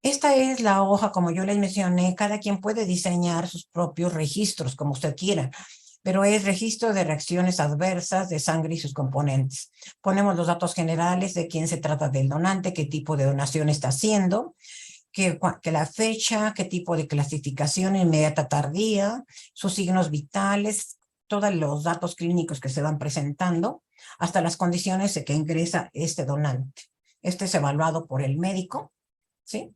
S2: Esta es la hoja, como yo les mencioné, cada quien puede diseñar sus propios registros, como usted quiera, pero es registro de reacciones adversas de sangre y sus componentes. Ponemos los datos generales de quién se trata del donante, qué tipo de donación está haciendo, que la fecha, qué tipo de clasificación inmediata tardía, sus signos vitales, todos los datos clínicos que se van presentando, hasta las condiciones de que ingresa este donante. Este es evaluado por el médico, ¿sí?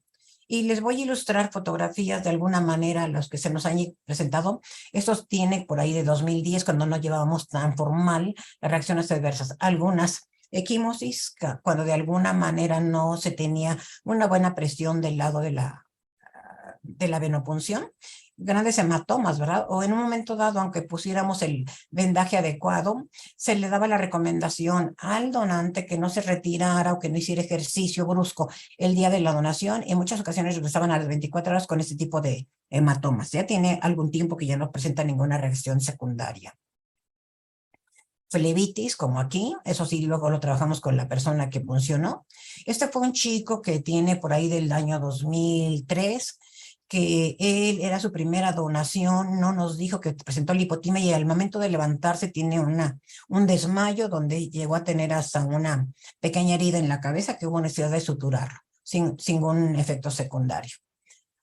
S2: Y les voy a ilustrar fotografías de alguna manera los que se nos han presentado. Estos tienen por ahí de 2010, cuando no llevábamos tan formal las reacciones adversas. Algunas equimosis, cuando de alguna manera no se tenía una buena presión del lado de la venopunción. Grandes hematomas, ¿verdad? O en un momento dado, aunque pusiéramos el vendaje adecuado, se le daba la recomendación al donante que no se retirara o que no hiciera ejercicio brusco el día de la donación. En muchas ocasiones regresaban a las 24 horas con este tipo de hematomas. Ya tiene algún tiempo que ya no presenta ninguna reacción secundaria. Flebitis, como aquí, eso sí, luego lo trabajamos con la persona que funcionó. Este fue un chico que tiene por ahí del año 2003, que él era su primera donación, no nos dijo que presentó lipotimia y al momento de levantarse tiene un desmayo donde llegó a tener hasta una pequeña herida en la cabeza que hubo necesidad de suturar sin ningún efecto secundario.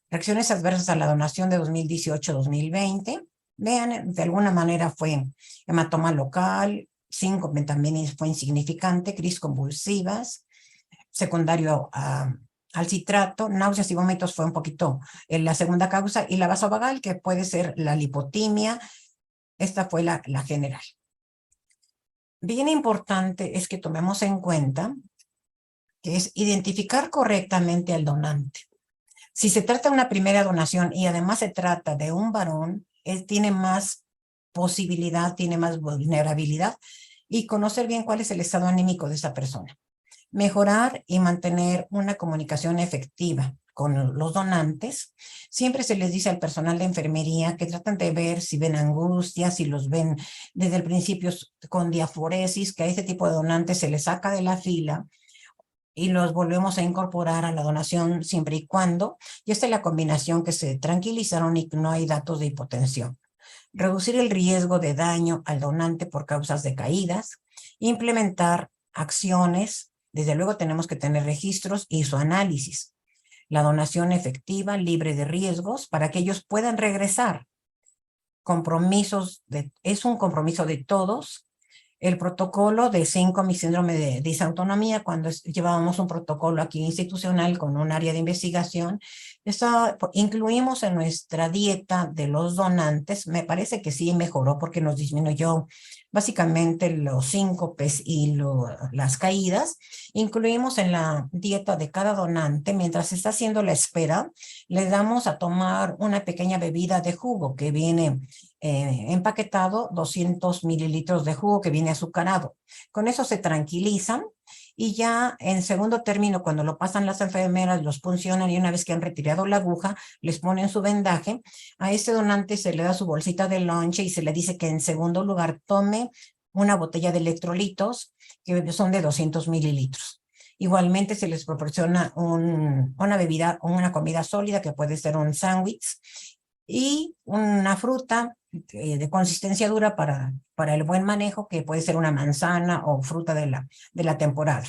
S2: Reacciones adversas a la donación de 2018-2020. Vean, de alguna manera fue hematoma local, síncope también fue insignificante, crisis convulsivas, secundario a al citrato, náuseas y vómitos fue un poquito la segunda causa, y la vasovagal, que puede ser la lipotimia. Esta fue la general. Bien importante es que tomemos en cuenta que es identificar correctamente al donante. Si se trata de una primera donación y además se trata de un varón, él tiene más posibilidad, tiene más vulnerabilidad, y conocer bien cuál es el estado anímico de esa persona. Mejorar y mantener una comunicación efectiva con los donantes. Siempre se les dice al personal de enfermería que tratan de ver si ven angustia, si los ven desde el principio con diaforesis, que a ese tipo de donantes se les saca de la fila y los volvemos a incorporar a la donación siempre y cuando, y esta es la combinación, que se tranquilizaron y no hay datos de hipotensión. Reducir el riesgo de daño al donante por causas de caídas, implementar acciones, desde luego tenemos que tener registros y su análisis. La donación efectiva, libre de riesgos, para que ellos puedan regresar. Es un compromiso de todos. El protocolo de SYNCOM síndrome de disautonomía, cuando llevábamos un protocolo aquí institucional con un área de investigación, incluimos en nuestra dieta de los donantes. Me parece que sí mejoró porque nos disminuyó básicamente los síncopes y las caídas. Incluimos en la dieta de cada donante, mientras se está haciendo la espera, le damos a tomar una pequeña bebida de jugo que viene empaquetado, 200 mililitros de jugo que viene azucarado. Con eso se tranquilizan, y ya en segundo término, cuando lo pasan las enfermeras, los puncionan, y una vez que han retirado la aguja, les ponen su vendaje. A este donante se le da su bolsita de lonche y se le dice que en segundo lugar tome una botella de electrolitos que son de 200 mililitros. Igualmente se les proporciona una bebida o una comida sólida, que puede ser un sándwich, y una fruta de consistencia dura para el buen manejo, que puede ser una manzana o fruta de la temporada.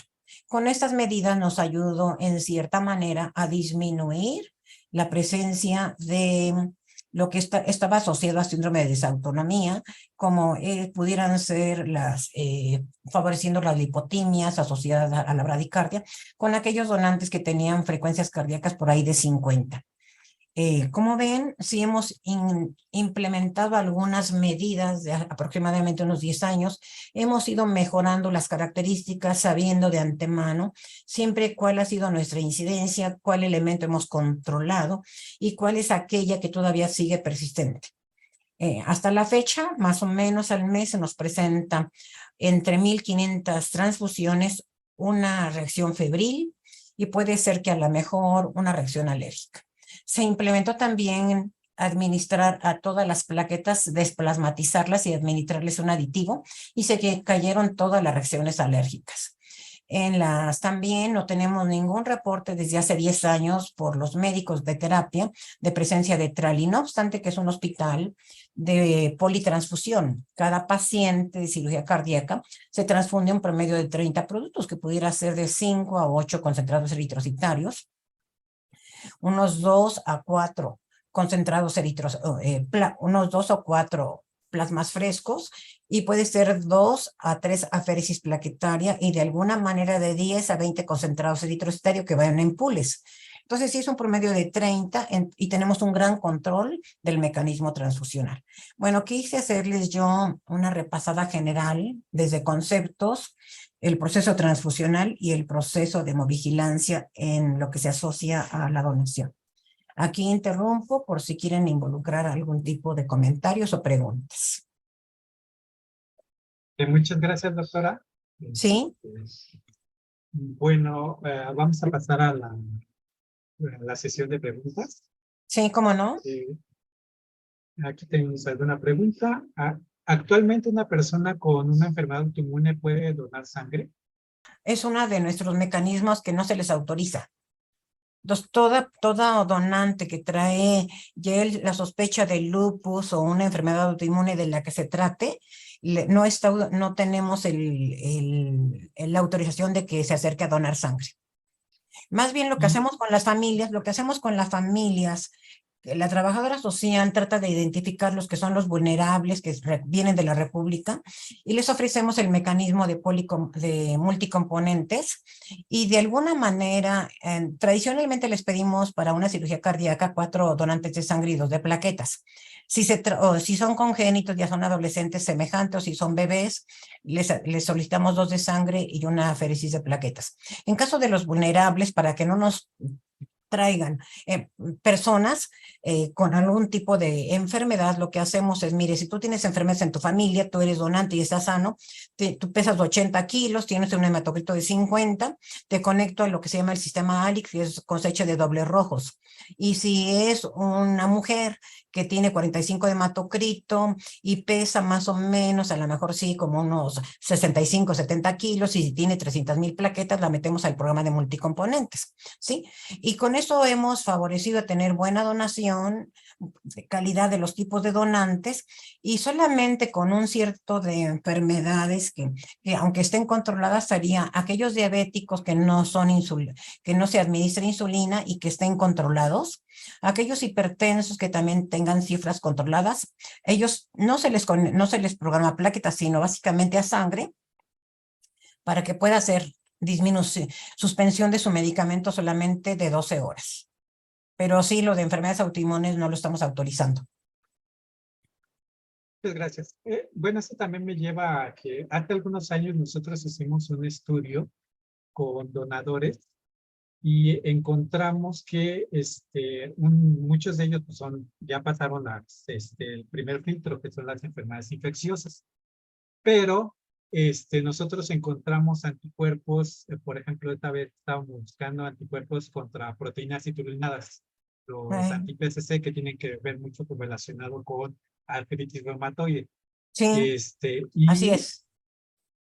S2: Con estas medidas nos ayudó en cierta manera a disminuir la presencia de lo que estaba asociado a síndrome de disautonomía, como pudieran ser favoreciendo las lipotimias asociadas a la bradicardia, con aquellos donantes que tenían frecuencias cardíacas por ahí de 50. Como ven, sí hemos implementado algunas medidas de aproximadamente unos 10 años. Hemos ido mejorando las características, sabiendo de antemano siempre cuál ha sido nuestra incidencia, cuál elemento hemos controlado y cuál es aquella que todavía sigue persistente. Hasta la fecha, más o menos al mes se nos presenta entre 1,500 transfusiones, una reacción febril, y puede ser que a lo mejor una reacción alérgica. Se implementó también administrar a todas las plaquetas, desplasmatizarlas y administrarles un aditivo, y se cayeron todas las reacciones alérgicas. También no tenemos ningún reporte desde hace 10 años por los médicos de terapia de presencia de trali, no obstante que es un hospital de politransfusión. Cada paciente de cirugía cardíaca se transfunde un promedio de 30 productos, que pudiera ser de 5 a 8 concentrados eritrocitarios, unos 2 a 4 concentrados unos 2 o 4 plasmas frescos, y puede ser 2 a 3 aféresis plaquetaria, y de alguna manera de 10 a 20 concentrados eritrocitarios que vayan en pools. Entonces sí es un promedio de 30 y tenemos un gran control del mecanismo transfusional. Bueno, quise hacerles yo una repasada general desde conceptos, el proceso transfusional y el proceso de hemovigilancia en lo que se asocia a la donación. Aquí interrumpo por si quieren involucrar algún tipo de comentarios o preguntas.
S3: Muchas gracias, doctora.
S2: ¿Sí?
S3: Bueno, vamos a pasar a la sesión de preguntas.
S2: Sí, ¿cómo no?
S3: Aquí tenemos alguna pregunta. ¿Actualmente una persona con una enfermedad autoinmune puede donar sangre?
S2: Es uno de nuestros mecanismos que no se les autoriza. Toda donante que trae ya la sospecha de lupus o una enfermedad autoinmune de la que se trate, no tenemos la autorización de que se acerque a donar sangre. Más bien lo que hacemos con las familias, la trabajadora social trata de identificar los que son los vulnerables que vienen de la República y les ofrecemos el mecanismo de multicomponentes y de alguna manera, tradicionalmente les pedimos para una cirugía cardíaca 4 donantes de sangre y 2 de plaquetas. Si son congénitos, ya son adolescentes semejantes, o si son bebés, les solicitamos 2 de sangre y una aféresis de plaquetas. En caso de los vulnerables, para que no nos traigan personas con algún tipo de enfermedad, lo que hacemos es, mire, si tú tienes enfermedades en tu familia, tú eres donante y estás sano, tú pesas 80 kilos, tienes un hematocrito de 50, te conecto a lo que se llama el sistema ALIC, que es cosecha de dobles rojos. Y si es una mujer que tiene 45 de hematocrito y pesa más o menos, a lo mejor sí, como unos 65, 70 kilos, y si tiene 300,000 plaquetas, la metemos al programa de multicomponentes, ¿sí? Y con eso hemos favorecido a tener buena donación, de calidad de los tipos de donantes, y solamente con un cierto de enfermedades que aunque estén controladas, serían aquellos diabéticos que no se administra insulina y que estén controlados, aquellos hipertensos que también tengan cifras controladas, ellos no se les programa plaquetas, sino básicamente a sangre, para que pueda hacer suspensión de su medicamento solamente de 12 horas. Pero sí, lo de enfermedades autoinmunes no lo estamos autorizando.
S3: Muchas gracias. Bueno, esto también me lleva a que hace algunos años nosotros hicimos un estudio con donadores y encontramos que muchos de ellos pues, ya pasaron el primer filtro, que son las enfermedades infecciosas. Pero nosotros encontramos anticuerpos, por ejemplo, esta vez estábamos buscando anticuerpos contra proteínas citrullinadas, los anti-PCC, que tienen que ver mucho relacionado con artritis reumatoide.
S2: Sí, así es.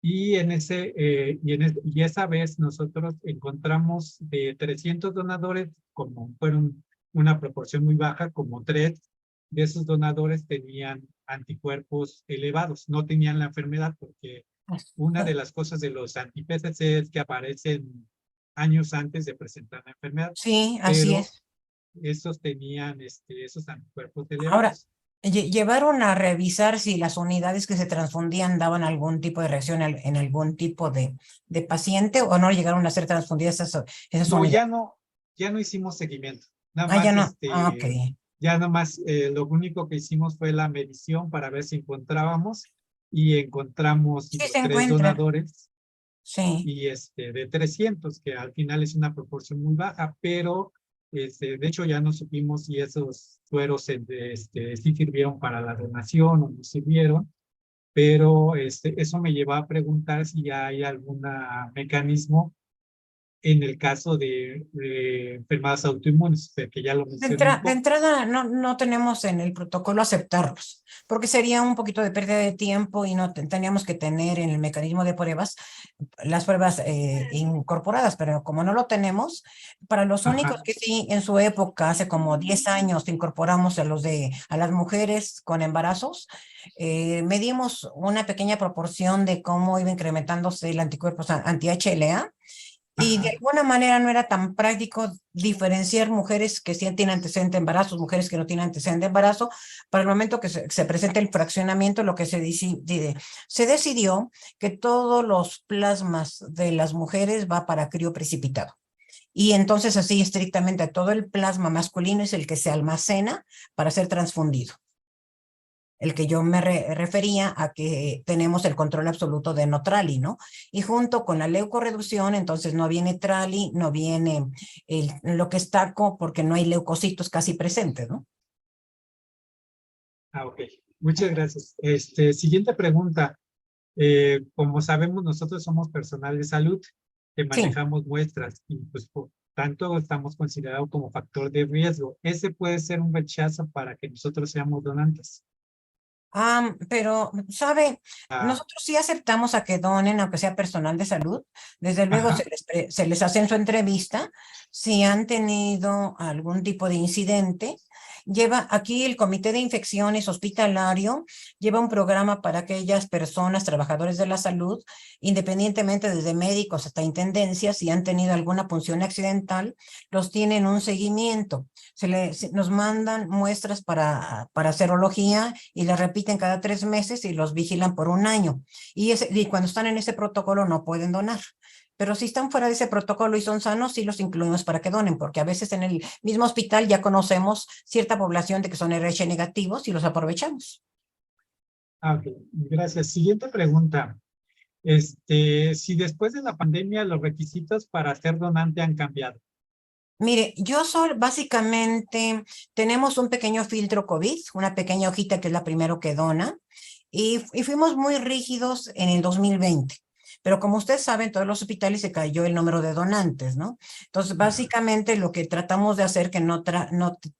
S3: Y esa vez nosotros encontramos de 300 donadores, como fueron una proporción muy baja, como 3 de esos donadores tenían anticuerpos elevados, no tenían la enfermedad, porque una de las cosas de los anti-PCC es que aparecen años antes de presentar la enfermedad.
S2: Sí, así es.
S3: Esos tenían esos anticuerpos elevados.
S2: Ahora, ¿llevaron a revisar si las unidades que se transfundían daban algún tipo de reacción en algún tipo de paciente, o no llegaron a ser transfundidas esas unidades?
S3: Ya no hicimos seguimiento. Nada
S2: más,
S3: ya no.
S2: Okay.
S3: Ya nomás lo único que hicimos fue la medición para ver si encontrábamos, y encontramos 3 donadores.
S2: Sí.
S3: Y de 300, que al final es una proporción muy baja, pero de hecho ya no supimos si esos sueros sí sirvieron para la donación o no sirvieron, pero eso me lleva a preguntar si ya hay algún mecanismo en el caso de enfermedades autoinmunes, que ya lo mencioné.
S2: De entrada no tenemos en el protocolo aceptarlos, porque sería un poquito de pérdida de tiempo y no teníamos que tener en el mecanismo de pruebas las pruebas incorporadas, pero como no lo tenemos, para los únicos que sí en su época, hace como 10 años, incorporamos a las mujeres con embarazos, medimos una pequeña proporción de cómo iba incrementándose el anticuerpos anti-HLA. Y de alguna manera no era tan práctico diferenciar mujeres que sí tienen antecedente de embarazo, mujeres que no tienen antecedente de embarazo. Para el momento que se presenta el fraccionamiento, lo que se decidió que todos los plasmas de las mujeres va para crioprecipitado. Y entonces así estrictamente todo el plasma masculino es el que se almacena para ser transfundido. El que yo me refería a que tenemos el control absoluto de no trali, ¿no? Y junto con la leucorreducción, entonces no viene trali, no viene lo que es taco, porque no hay leucocitos casi presentes, ¿no?
S3: Ok, muchas gracias. Siguiente pregunta. Como sabemos, nosotros somos personal de salud que manejamos muestras, y pues por tanto estamos considerados como factor de riesgo. ¿Ese puede ser un rechazo para que nosotros seamos donantes?
S2: Pero, ¿sabe? Nosotros sí aceptamos a que donen, aunque sea personal de salud. Desde luego se les hace en su entrevista si han tenido algún tipo de incidente. Aquí el Comité de Infecciones Hospitalario lleva un programa para aquellas personas, trabajadores de la salud, independientemente desde médicos hasta intendencias, si han tenido alguna punción accidental, los tienen un seguimiento. Nos mandan muestras para serología y las repiten cada 3 meses y los vigilan por 1 año. Y cuando están en ese protocolo no pueden donar. Pero si están fuera de ese protocolo y son sanos, sí los incluimos para que donen, porque a veces en el mismo hospital ya conocemos cierta población de que son RH negativos y los aprovechamos.
S3: Ok, gracias. Siguiente pregunta. Si después de la pandemia los requisitos para ser donante han cambiado.
S2: Mire, básicamente tenemos un pequeño filtro COVID, una pequeña hojita que es la primero que dona, y fuimos muy rígidos en el 2020. Pero como ustedes saben, todos los hospitales se cayó el número de donantes, ¿no? Entonces, básicamente lo que tratamos de hacer que no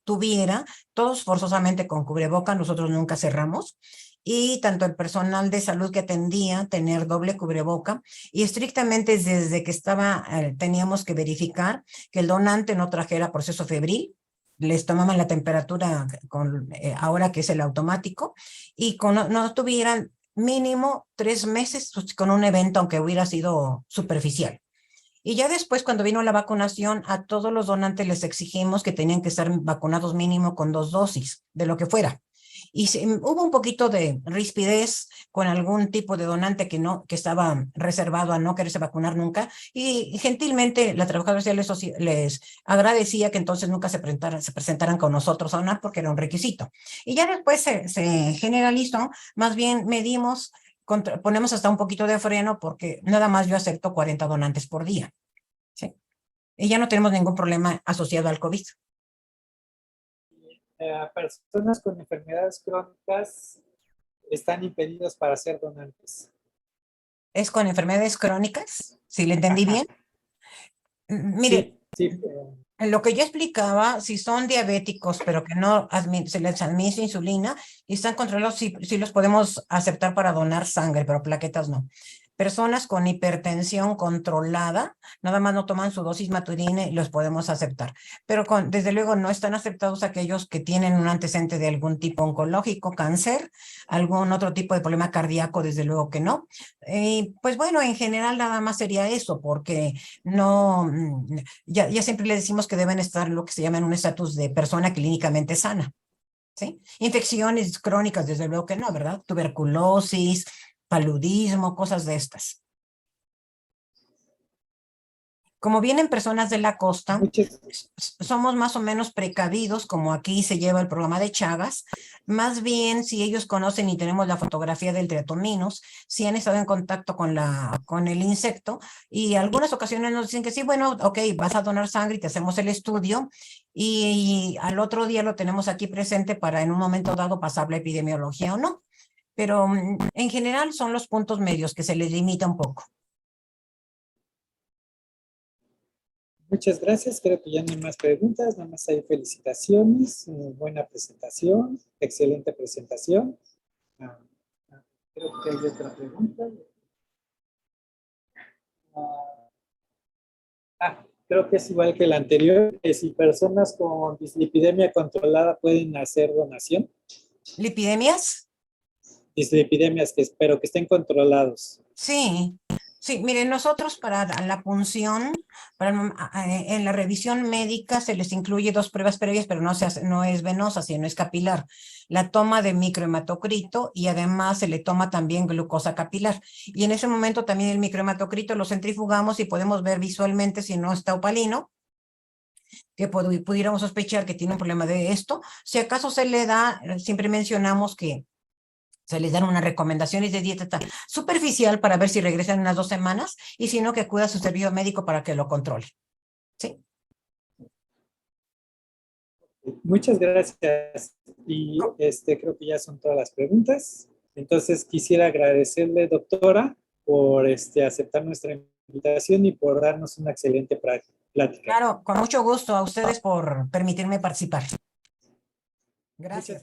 S2: tuviera, todos forzosamente con cubreboca, nosotros nunca cerramos, y tanto el personal de salud que atendía tener doble cubreboca, y estrictamente desde que teníamos que verificar que el donante no trajera proceso febril, les tomaban la temperatura ahora que es el automático, y no tuvieran mínimo 3 meses con un evento, aunque hubiera sido superficial. Y ya después, cuando vino la vacunación, a todos los donantes les exigimos que tenían que estar vacunados mínimo con 2 dosis, de lo que fuera. Y hubo un poquito de rispidez con algún tipo de donante que estaba reservado a no quererse vacunar nunca, y gentilmente la trabajadora social les agradecía que entonces nunca se presentaran con nosotros a donar porque era un requisito. Y ya después se generalizó, más bien medimos, ponemos hasta un poquito de freno porque nada más yo acepto 40 donantes por día. ¿Sí? Y ya no tenemos ningún problema asociado al COVID.
S4: Personas con enfermedades crónicas están impedidos para ser donantes.
S2: ¿Es con enfermedades crónicas? ¿Sí le entendí bien? Mire,
S4: sí.
S2: En lo que yo explicaba, si son diabéticos, pero que no se les administra insulina y están controlados, sí los podemos aceptar para donar sangre, pero plaquetas no. Personas con hipertensión controlada, nada más no toman su dosis matutina y los podemos aceptar. Pero desde luego no están aceptados aquellos que tienen un antecedente de algún tipo oncológico, cáncer, algún otro tipo de problema cardíaco, desde luego que no. Pues bueno, en general nada más sería eso, porque no, ya siempre le decimos que deben estar lo que se llama en un estatus de persona clínicamente sana. ¿Sí? Infecciones crónicas, desde luego que no, ¿verdad? Tuberculosis, paludismo, cosas de estas. Como vienen personas de la costa, somos más o menos precavidos, como aquí se lleva el programa de Chagas. Más bien, si ellos conocen y tenemos la fotografía del triatominos, si han estado en contacto con el insecto, y algunas ocasiones nos dicen que sí, bueno, ok, vas a donar sangre y te hacemos el estudio, y al otro día lo tenemos aquí presente para en un momento dado pasar la epidemiología o no. Pero en general son los puntos medios que se les limita un poco.
S4: Muchas gracias. Creo que ya no hay más preguntas. Nada más hay felicitaciones. Buena presentación. Excelente presentación. Creo que hay otra pregunta. Creo que es igual que la anterior. Que si personas con dislipidemia controlada pueden hacer donación.
S2: ¿Lipidemias?
S4: Dislipidemias que espero que estén controlados.
S2: Sí. Sí, miren, nosotros para la punción, en la revisión médica se les incluye 2 pruebas previas, pero no es venosa, sino es capilar. La toma de microhematocrito y además se le toma también glucosa capilar. Y en ese momento también el microhematocrito lo centrifugamos y podemos ver visualmente si no está opalino, que pudiéramos sospechar que tiene un problema de esto. Si acaso se le da, siempre mencionamos que se les dan unas recomendaciones de dieta superficial para ver si regresan en unas 2 semanas y si no, que acuda a su servicio médico para que lo controle. ¿Sí?
S4: Muchas gracias. Y creo que ya son todas las preguntas. Entonces quisiera agradecerle, doctora, por aceptar nuestra invitación y por darnos una excelente plática.
S2: Claro, con mucho gusto a ustedes por permitirme participar. Gracias.